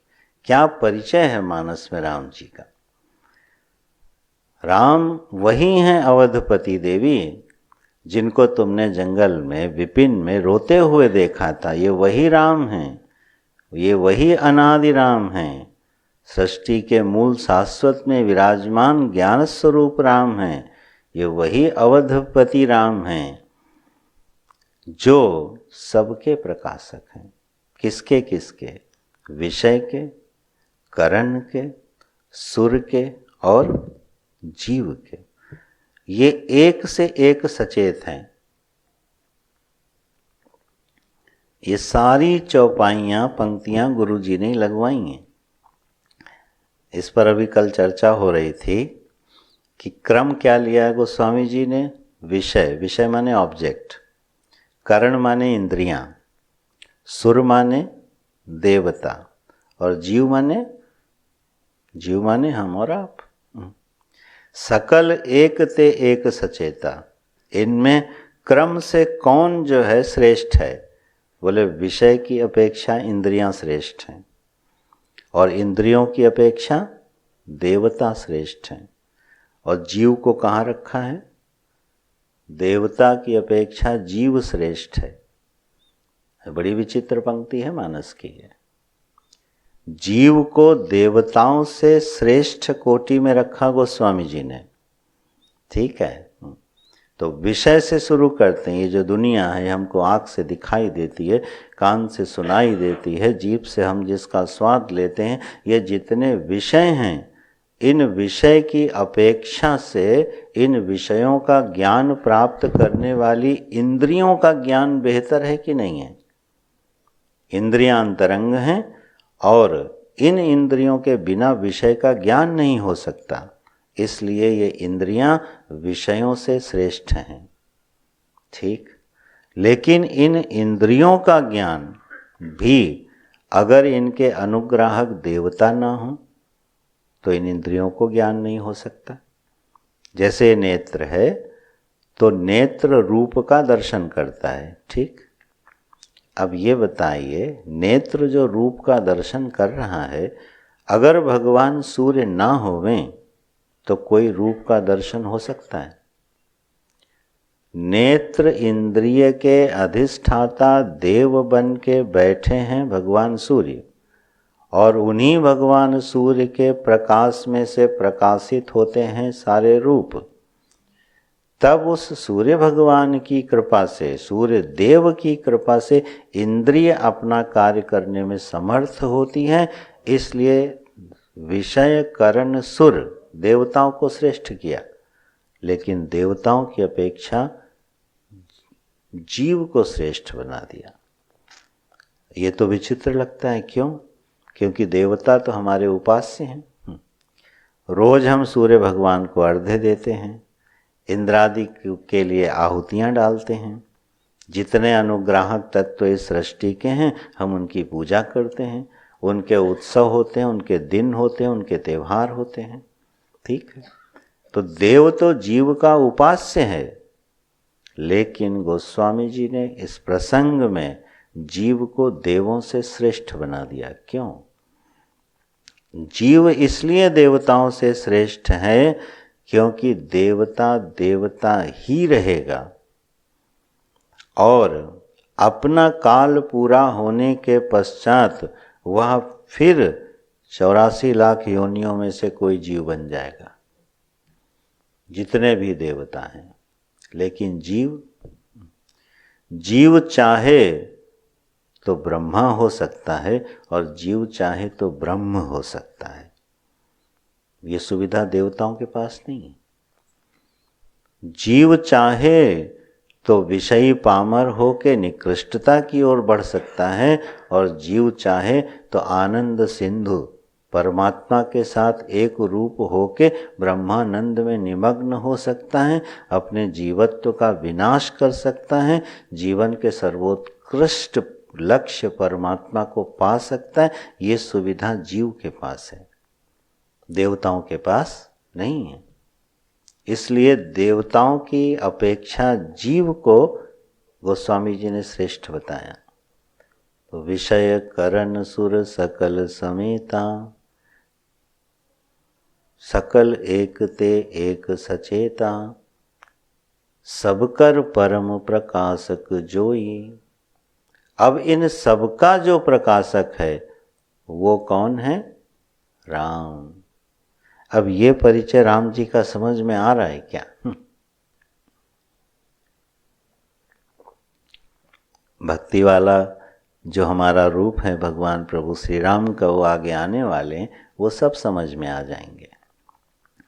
क्या परिचय है मानस में राम जी का। राम वही हैं अवधपति देवी जिनको तुमने जंगल में विपिन में रोते हुए देखा था, ये वही राम हैं। ये वही अनादि राम हैं, सृष्टि के मूल शाश्वत में विराजमान ज्ञान स्वरूप राम हैं। ये वही अवधपति राम हैं जो सबके प्रकाशक हैं। किसके किसके? विषय के, करण के, सुर के और जीव के। ये एक से एक सचेत हैं। ये सारी चौपाइयाँ पंक्तियाँ गुरु जी ने लगवाई हैं। इस पर अभी कल चर्चा हो रही थी कि क्रम क्या लिया है गोस्वामी जी ने। विषय, विषय माने ऑब्जेक्ट, करण माने इंद्रियां, सुर माने देवता और जीव माने हम और आप। सकल एक ते एक सचेता। इनमें क्रम से कौन जो है श्रेष्ठ है? बोले विषय की अपेक्षा इंद्रियां श्रेष्ठ हैं और इंद्रियों की अपेक्षा देवता श्रेष्ठ हैं। और जीव को कहाँ रखा है? देवता की अपेक्षा जीव श्रेष्ठ है। बड़ी विचित्र पंक्ति है मानस की है। जीव को देवताओं से श्रेष्ठ कोटि में रखा गोस्वामी जी ने। ठीक है, तो विषय से शुरू करते हैं। ये जो दुनिया है हमको आँख से दिखाई देती है, कान से सुनाई देती है, जीभ से हम जिसका स्वाद लेते हैं, ये जितने विषय हैं, इन विषय की अपेक्षा से इन विषयों का ज्ञान प्राप्त करने वाली इंद्रियों का ज्ञान बेहतर है कि नहीं है? इंद्रियां अंतरंग हैं और इन इंद्रियों के बिना विषय का ज्ञान नहीं हो सकता। इसलिए ये इंद्रियां विषयों से श्रेष्ठ हैं। ठीक, लेकिन इन इंद्रियों का ज्ञान भी अगर इनके अनुग्राहक देवता ना हो तो इन इंद्रियों को ज्ञान नहीं हो सकता। जैसे नेत्र है तो नेत्र रूप का दर्शन करता है। ठीक, अब ये बताइए, नेत्र जो रूप का दर्शन कर रहा है, अगर भगवान सूर्य ना होवें तो कोई रूप का दर्शन हो सकता है? नेत्र इंद्रिय के अधिष्ठाता देव बन के बैठे हैं भगवान सूर्य, और उन्हीं भगवान सूर्य के प्रकाश में से प्रकाशित होते हैं सारे रूप। तब उस सूर्य भगवान की कृपा से, सूर्य देव की कृपा से इंद्रिय अपना कार्य करने में समर्थ होती हैं। इसलिए विषय करण सुर देवताओं को श्रेष्ठ किया, लेकिन देवताओं की अपेक्षा जीव को श्रेष्ठ बना दिया। ये तो विचित्र लगता है। क्यों? क्योंकि देवता तो हमारे उपास्य हैं। रोज हम सूर्य भगवान को अर्घ्य देते हैं, इंद्रादि के लिए आहुतियाँ डालते हैं। जितने अनुग्राहक तत्व इस सृष्टि के हैं हम उनकी पूजा करते हैं, उनके उत्सव होते हैं, उनके दिन होते हैं, उनके त्यौहार होते हैं। ठीक है, तो देव तो जीव का उपास्य है, लेकिन गोस्वामी जी ने इस प्रसंग में जीव को देवों से श्रेष्ठ बना दिया। क्यों? जीव इसलिए देवताओं से श्रेष्ठ है क्योंकि देवता देवता ही रहेगा और अपना काल पूरा होने के पश्चात वह फिर 84 लाख योनियों में से कोई जीव बन जाएगा, जितने भी देवता हैं। लेकिन जीव चाहे तो ब्रह्मा हो सकता है और जीव चाहे तो ब्रह्म हो सकता है। ये सुविधा देवताओं के पास नहीं है। जीव चाहे तो विषयी पामर हो के निकृष्टता की ओर बढ़ सकता है और जीव चाहे तो आनंद सिंधु परमात्मा के साथ एक रूप होके ब्रह्मानंद में निमग्न हो सकता है, अपने जीवत्व का विनाश कर सकता है, जीवन के सर्वोत्कृष्ट लक्ष्य परमात्मा को पा सकता है। ये सुविधा जीव के पास है, देवताओं के पास नहीं है। इसलिए देवताओं की अपेक्षा जीव को गोस्वामी जी ने श्रेष्ठ बताया। तो विषय करण सुर सकल समेता, सकल एक ते एक सचेता, सबकर परम प्रकाशक जोई। अब इन सबका जो प्रकाशक है वो कौन है? राम। अब ये परिचय राम जी का समझ में आ रहा है क्या? भक्ति वाला जो हमारा रूप है भगवान प्रभु श्री राम का, वो आगे आने वाले वो सब समझ में आ जाएंगे।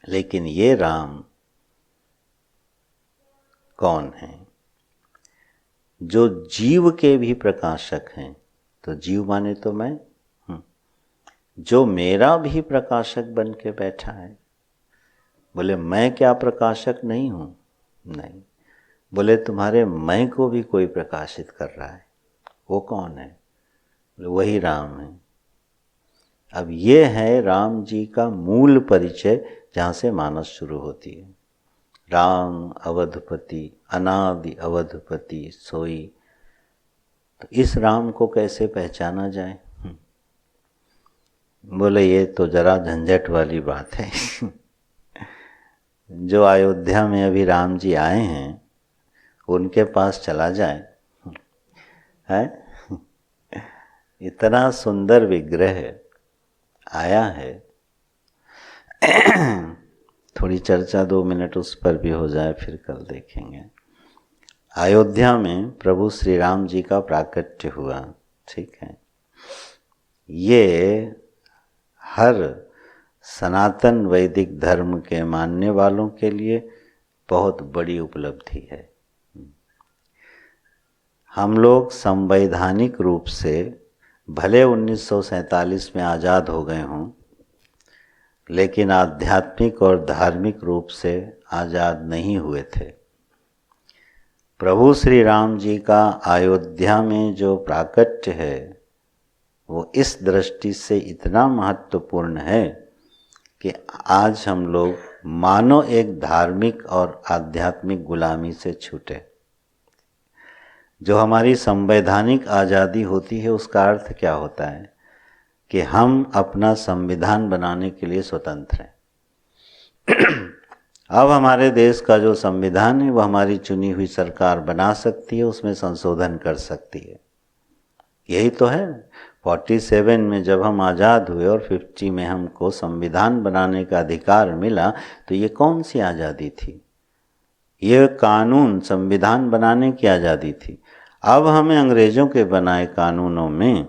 लेकिन ये राम कौन है? जो जीव के भी प्रकाशक हैं। तो जीव माने तो मैं, जो मेरा भी प्रकाशक बन के बैठा है। बोले मैं क्या प्रकाशक नहीं हूं? नहीं। बोले तुम्हारे मैं को भी कोई प्रकाशित कर रहा है। वो कौन है? बोले वही राम है। अब ये है राम जी का मूल परिचय, जहाँ से मानस शुरू होती है। राम अवधपति, अनादि अवधपति सोई। तो इस राम को कैसे पहचाना जाए? बोले ये तो जरा झंझट वाली बात है। जो अयोध्या में अभी राम जी आए हैं उनके पास चला जाए, है? इतना सुंदर विग्रह आया है। थोड़ी चर्चा 2 मिनट उस पर भी हो जाए, फिर कल देखेंगे। अयोध्या में प्रभु श्री राम जी का प्राकट्य हुआ, ठीक है। ये हर सनातन वैदिक धर्म के मानने वालों के लिए बहुत बड़ी उपलब्धि है। हम लोग संवैधानिक रूप से भले 1947 में आज़ाद हो गए हों, लेकिन आध्यात्मिक और धार्मिक रूप से आज़ाद नहीं हुए थे। प्रभु श्री राम जी का अयोध्या में जो प्राकट्य है वो इस दृष्टि से इतना महत्वपूर्ण है कि आज हम लोग मानो एक धार्मिक और आध्यात्मिक गुलामी से छूटे। जो हमारी संवैधानिक आज़ादी होती है उसका अर्थ क्या होता है? कि हम अपना संविधान बनाने के लिए स्वतंत्र हैं। अब हमारे देश का जो संविधान है वो हमारी चुनी हुई सरकार बना सकती है, उसमें संशोधन कर सकती है। यही तो है। 47 में जब हम आज़ाद हुए और 50 में हमको संविधान बनाने का अधिकार मिला, तो ये कौन सी आज़ादी थी? ये कानून, संविधान बनाने की आज़ादी थी। अब हमें अंग्रेज़ों के बनाए कानूनों में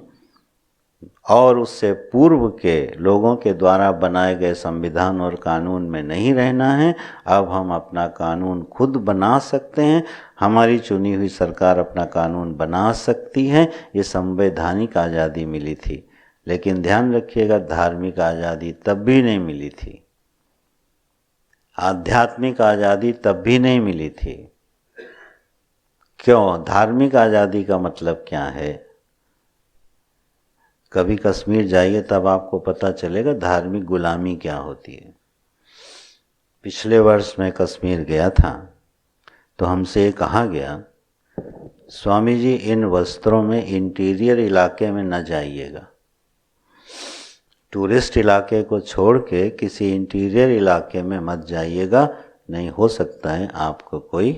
और उससे पूर्व के लोगों के द्वारा बनाए गए संविधान और कानून में नहीं रहना है। अब हम अपना कानून खुद बना सकते हैं। हमारी चुनी हुई सरकार अपना कानून बना सकती है। ये संवैधानिक आज़ादी मिली थी। लेकिन ध्यान रखिएगा, धार्मिक आज़ादी तब भी नहीं मिली थी, आध्यात्मिक आज़ादी तब भी नहीं मिली थी। क्यों? धार्मिक आज़ादी का मतलब क्या है? कभी कश्मीर जाइए तब आपको पता चलेगा धार्मिक गुलामी क्या होती है। पिछले वर्ष मैं कश्मीर गया था तो हमसे ये कहा गया, स्वामी जी इन वस्त्रों में इंटीरियर इलाके में न जाइएगा। टूरिस्ट इलाके को छोड़ के किसी इंटीरियर इलाके में मत जाइएगा, नहीं हो सकता है आपको कोई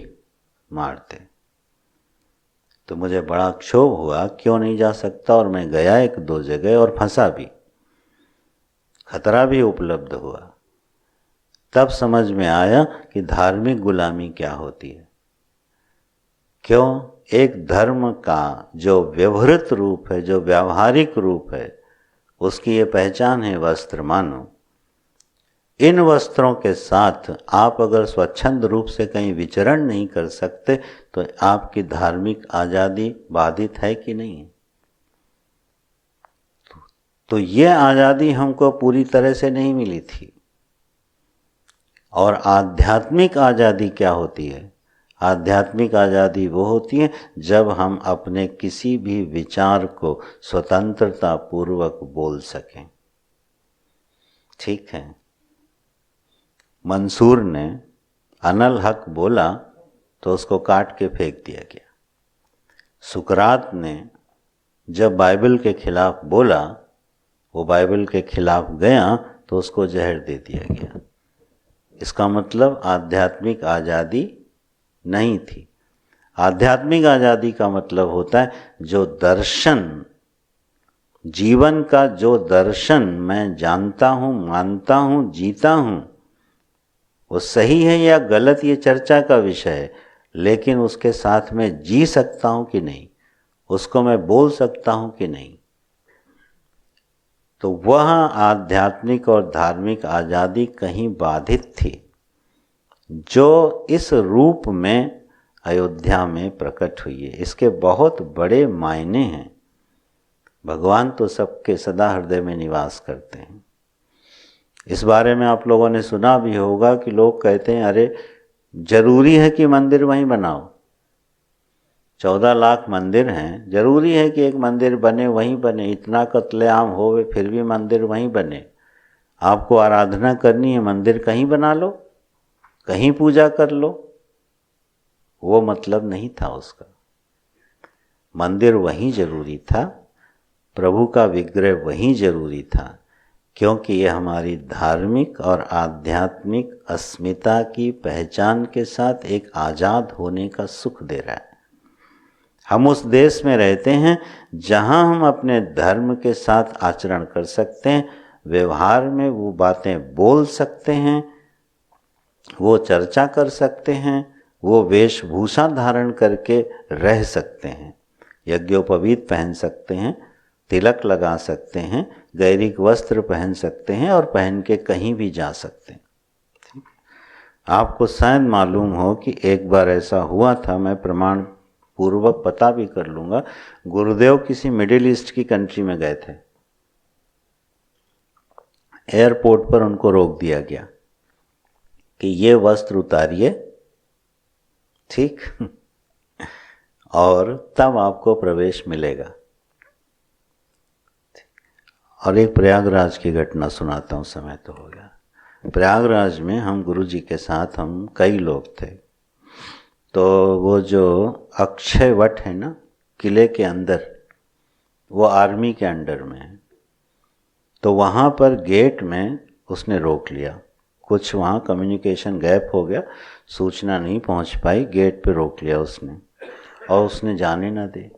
मार दे। तो मुझे बड़ा क्षोभ हुआ, क्यों नहीं जा सकता? और मैं गया 1-2 जगह और फंसा भी, खतरा भी उपलब्ध हुआ। तब समझ में आया कि धार्मिक गुलामी क्या होती है। क्यों? एक धर्म का जो व्यवहारिक रूप है, जो व्यावहारिक रूप है, उसकी ये पहचान है वस्त्र मानो। इन वस्त्रों के साथ आप अगर स्वच्छंद रूप से कहीं विचरण नहीं कर सकते तो आपकी धार्मिक आज़ादी बाधित है कि नहीं? तो ये आज़ादी हमको पूरी तरह से नहीं मिली थी। और आध्यात्मिक आज़ादी क्या होती है? आध्यात्मिक आज़ादी वो होती है जब हम अपने किसी भी विचार को स्वतंत्रता पूर्वक बोल सकें। ठीक है, मंसूर ने अनल हक बोला तो उसको काट के फेंक दिया गया। सुकरात ने जब बाइबल के खिलाफ बोला, वो बाइबल के खिलाफ गया तो उसको जहर दे दिया गया। इसका मतलब आध्यात्मिक आज़ादी नहीं थी। आध्यात्मिक आज़ादी का मतलब होता है जो दर्शन, जीवन का जो दर्शन मैं जानता हूँ, मानता हूँ, जीता हूँ, वो सही है या गलत ये चर्चा का विषय है, लेकिन उसके साथ में जी सकता हूँ कि नहीं, उसको मैं बोल सकता हूँ कि नहीं, तो वह आध्यात्मिक और धार्मिक आज़ादी कहीं बाधित थी, जो इस रूप में अयोध्या में प्रकट हुई है। इसके बहुत बड़े मायने हैं। भगवान तो सबके सदा हृदय में निवास करते हैं। इस बारे में आप लोगों ने सुना भी होगा कि लोग कहते हैं अरे जरूरी है कि मंदिर वहीं बनाओ, 14 लाख मंदिर हैं, जरूरी है कि एक मंदिर बने वहीं बने, इतना कत्लेआम होवे फिर भी मंदिर वहीं बने। आपको आराधना करनी है, मंदिर कहीं बना लो, कहीं पूजा कर लो। वो मतलब नहीं था उसका। मंदिर वहीं जरूरी था, प्रभु का विग्रह वहीं जरूरी था, क्योंकि ये हमारी धार्मिक और आध्यात्मिक अस्मिता की पहचान के साथ एक आज़ाद होने का सुख दे रहा है। हम उस देश में रहते हैं जहां हम अपने धर्म के साथ आचरण कर सकते हैं, व्यवहार में वो बातें बोल सकते हैं, वो चर्चा कर सकते हैं, वो वेशभूषा धारण करके रह सकते हैं, यज्ञोपवीत पहन सकते हैं, तिलक लगा सकते हैं, गैरिक वस्त्र पहन सकते हैं और पहन के कहीं भी जा सकते हैं। आपको शायद मालूम हो कि एक बार ऐसा हुआ था, मैं प्रमाण पूर्वक पता भी कर लूँगा, गुरुदेव किसी मिडिल ईस्ट की कंट्री में गए थे। एयरपोर्ट पर उनको रोक दिया गया कि ये वस्त्र उतारिए, ठीक, और तब आपको प्रवेश मिलेगा। और एक प्रयागराज की घटना सुनाता हूँ, समय तो हो गया। प्रयागराज में हम गुरुजी के साथ हम कई लोग थे, तो वो जो अक्षय वट है ना किले के अंदर, वो आर्मी के अंडर में है, तो वहाँ पर गेट में उसने रोक लिया। कुछ वहाँ कम्युनिकेशन गैप हो गया, सूचना नहीं पहुँच पाई, गेट पे रोक लिया उसने और उसने जाने ना दे।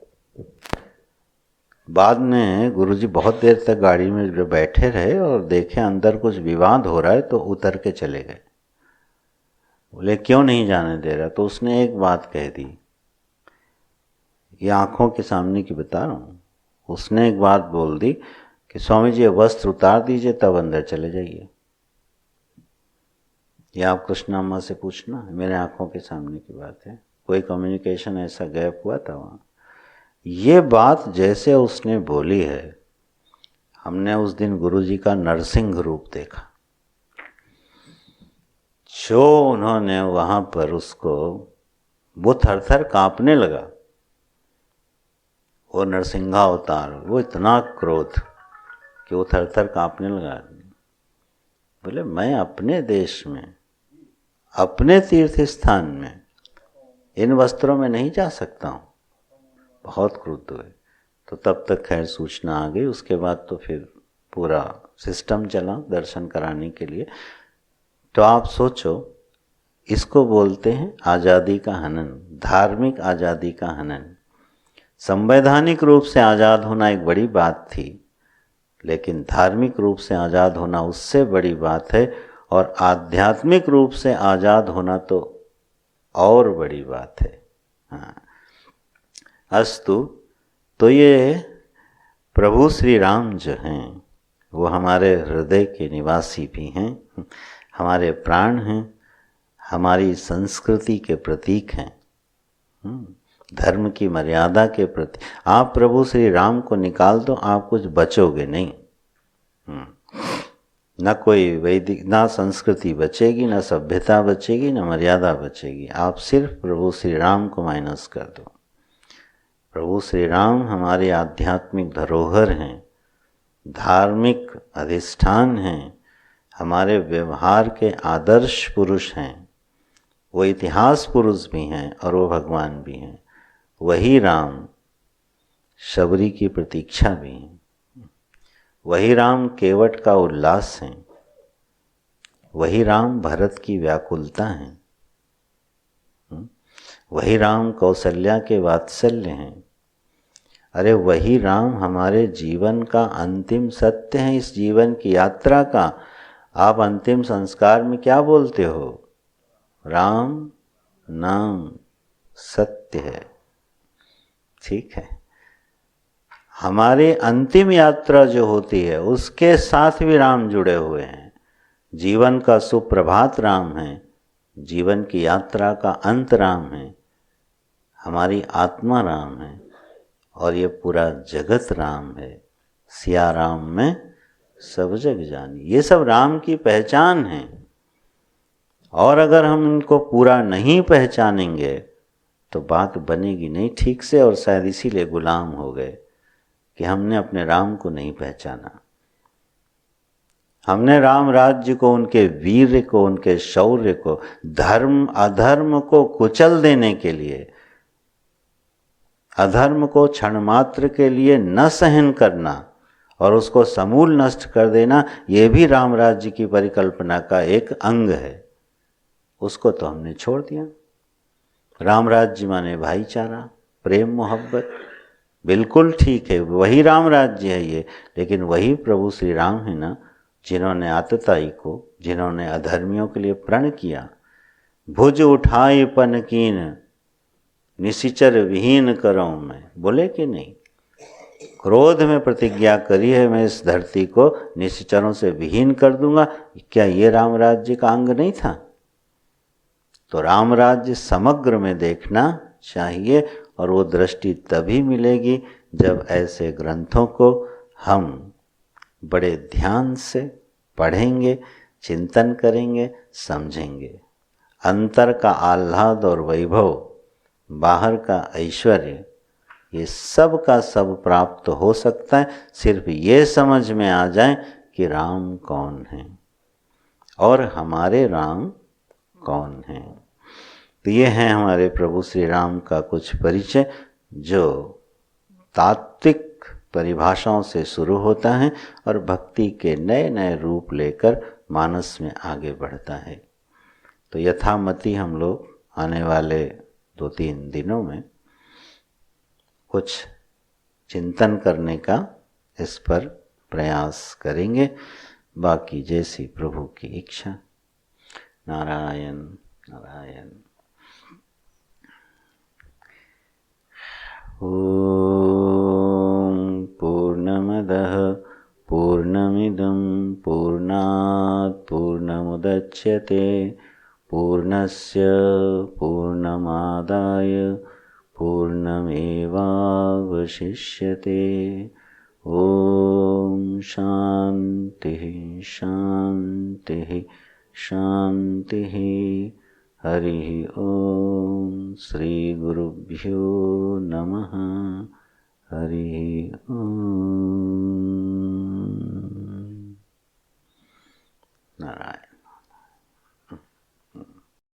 बाद में गुरुजी बहुत देर तक गाड़ी में बैठे रहे और देखे अंदर कुछ विवाद हो रहा है, तो उतर के चले गए। बोले क्यों नहीं जाने दे रहा? तो उसने एक बात कह दी, ये आंखों के सामने की बता रहा हूँ। उसने एक बात बोल दी कि स्वामी जी वस्त्र उतार दीजिए तब अंदर चले जाइए। या आप कृष्णाम्मा से पूछना, मेरे आंखों के सामने की बात है, कोई कम्युनिकेशन ऐसा गैप हुआ था वहाँ। ये बात जैसे उसने बोली है, हमने उस दिन गुरुजी का नरसिंह रूप देखा। जो उन्होंने वहाँ पर उसको, वो थर थर कांपने लगा, वो नरसिंहावतार, वो इतना क्रोध कि वो थर थर कांपने लगा। बोले मैं अपने देश में, अपने तीर्थ स्थान में इन वस्त्रों में नहीं जा सकता हूँ। बहुत क्रुद्ध हुए। तो तब तक खैर सूचना आ गई। उसके बाद तो फिर पूरा सिस्टम चला दर्शन कराने के लिए। तो आप सोचो, इसको बोलते हैं आज़ादी का हनन, धार्मिक आज़ादी का हनन। संवैधानिक रूप से आज़ाद होना एक बड़ी बात थी, लेकिन धार्मिक रूप से आज़ाद होना उससे बड़ी बात है, और आध्यात्मिक रूप से आज़ाद होना तो और बड़ी बात है। हाँ, अस्तु। तो ये प्रभु श्री राम जो हैं वो हमारे हृदय के निवासी भी हैं, हमारे प्राण हैं, हमारी संस्कृति के प्रतीक हैं, धर्म की मर्यादा के प्रति। आप प्रभु श्री राम को निकाल दो, आप कुछ बचोगे नहीं। न कोई वैदिक, ना संस्कृति बचेगी, न सभ्यता बचेगी, न मर्यादा बचेगी। आप सिर्फ प्रभु श्री राम को माइनस कर दो। प्रभु श्री राम हमारे आध्यात्मिक धरोहर हैं, धार्मिक अधिष्ठान हैं, हमारे व्यवहार के आदर्श पुरुष हैं। वो इतिहास पुरुष भी हैं और वो भगवान भी हैं। वही राम शबरी की प्रतीक्षा भी हैं, वही राम केवट का उल्लास हैं, वही राम भरत की व्याकुलता हैं, वही राम कौशल्या के वात्सल्य हैं। अरे वही राम हमारे जीवन का अंतिम सत्य है, इस जीवन की यात्रा का। आप अंतिम संस्कार में क्या बोलते हो? राम नाम सत्य है। ठीक है, हमारी अंतिम यात्रा जो होती है उसके साथ भी राम जुड़े हुए हैं। जीवन का सुप्रभात राम है, जीवन की यात्रा का अंत राम है, हमारी आत्मा राम है और ये पूरा जगत राम है। सिया राम में सब जग जानी, ये सब राम की पहचान है। और अगर हम इनको पूरा नहीं पहचानेंगे तो बात बनेगी नहीं ठीक से, और शायद इसीलिए गुलाम हो गए कि हमने अपने राम को नहीं पहचाना। हमने राम राज्य को, उनके वीर्य को, उनके शौर्य को, धर्म अधर्म को कुचल देने के लिए, अधर्म को क्षण मात्र के लिए न सहन करना और उसको समूल नष्ट कर देना, ये भी राम राज्य की परिकल्पना का एक अंग है। उसको तो हमने छोड़ दिया। राम राज्य माने भाईचारा, प्रेम, मोहब्बत, बिल्कुल ठीक है, वही राम राज्य है ये। लेकिन वही प्रभु श्री राम है ना, जिन्होंने आतताई को, जिन्होंने अधर्मियों के लिए प्रण किया। भुज उठाई पन कीन निशिचर विहीन करऊं मैं, बोले कि नहीं? क्रोध में प्रतिज्ञा करी है, मैं इस धरती को निशिचरों से विहीन कर दूंगा। क्या ये राम राज्य का अंग नहीं था? तो राम राज्य समग्र में देखना चाहिए, और वो दृष्टि तभी मिलेगी जब ऐसे ग्रंथों को हम बड़े ध्यान से पढ़ेंगे, चिंतन करेंगे, समझेंगे। अंतर का आह्लाद और वैभव, बाहर का ऐश्वर्य, ये सब का सब प्राप्त हो सकता है सिर्फ ये समझ में आ जाए कि राम कौन है और हमारे राम कौन हैं। तो ये हैं हमारे प्रभु श्री राम का कुछ परिचय, जो तात्विक परिभाषाओं से शुरू होता है और भक्ति के नए नए रूप लेकर मानस में आगे बढ़ता है। तो यथामति हम लोग आने वाले 2-3 दिनों में कुछ चिंतन करने का इस पर प्रयास करेंगे। बाकी जैसी प्रभु की इच्छा। नारायण नारायण। ओम पूर्णमदः पूर्णमिदं पूर्णात् पूर्णमुदच्यते पूर्णस्य पूर्णमादाय पूर्णमेवावशिष्यते। ओम शांति शांति शांति। हरि ओम। श्री गुरुभ्यो नमः। हरि ओम।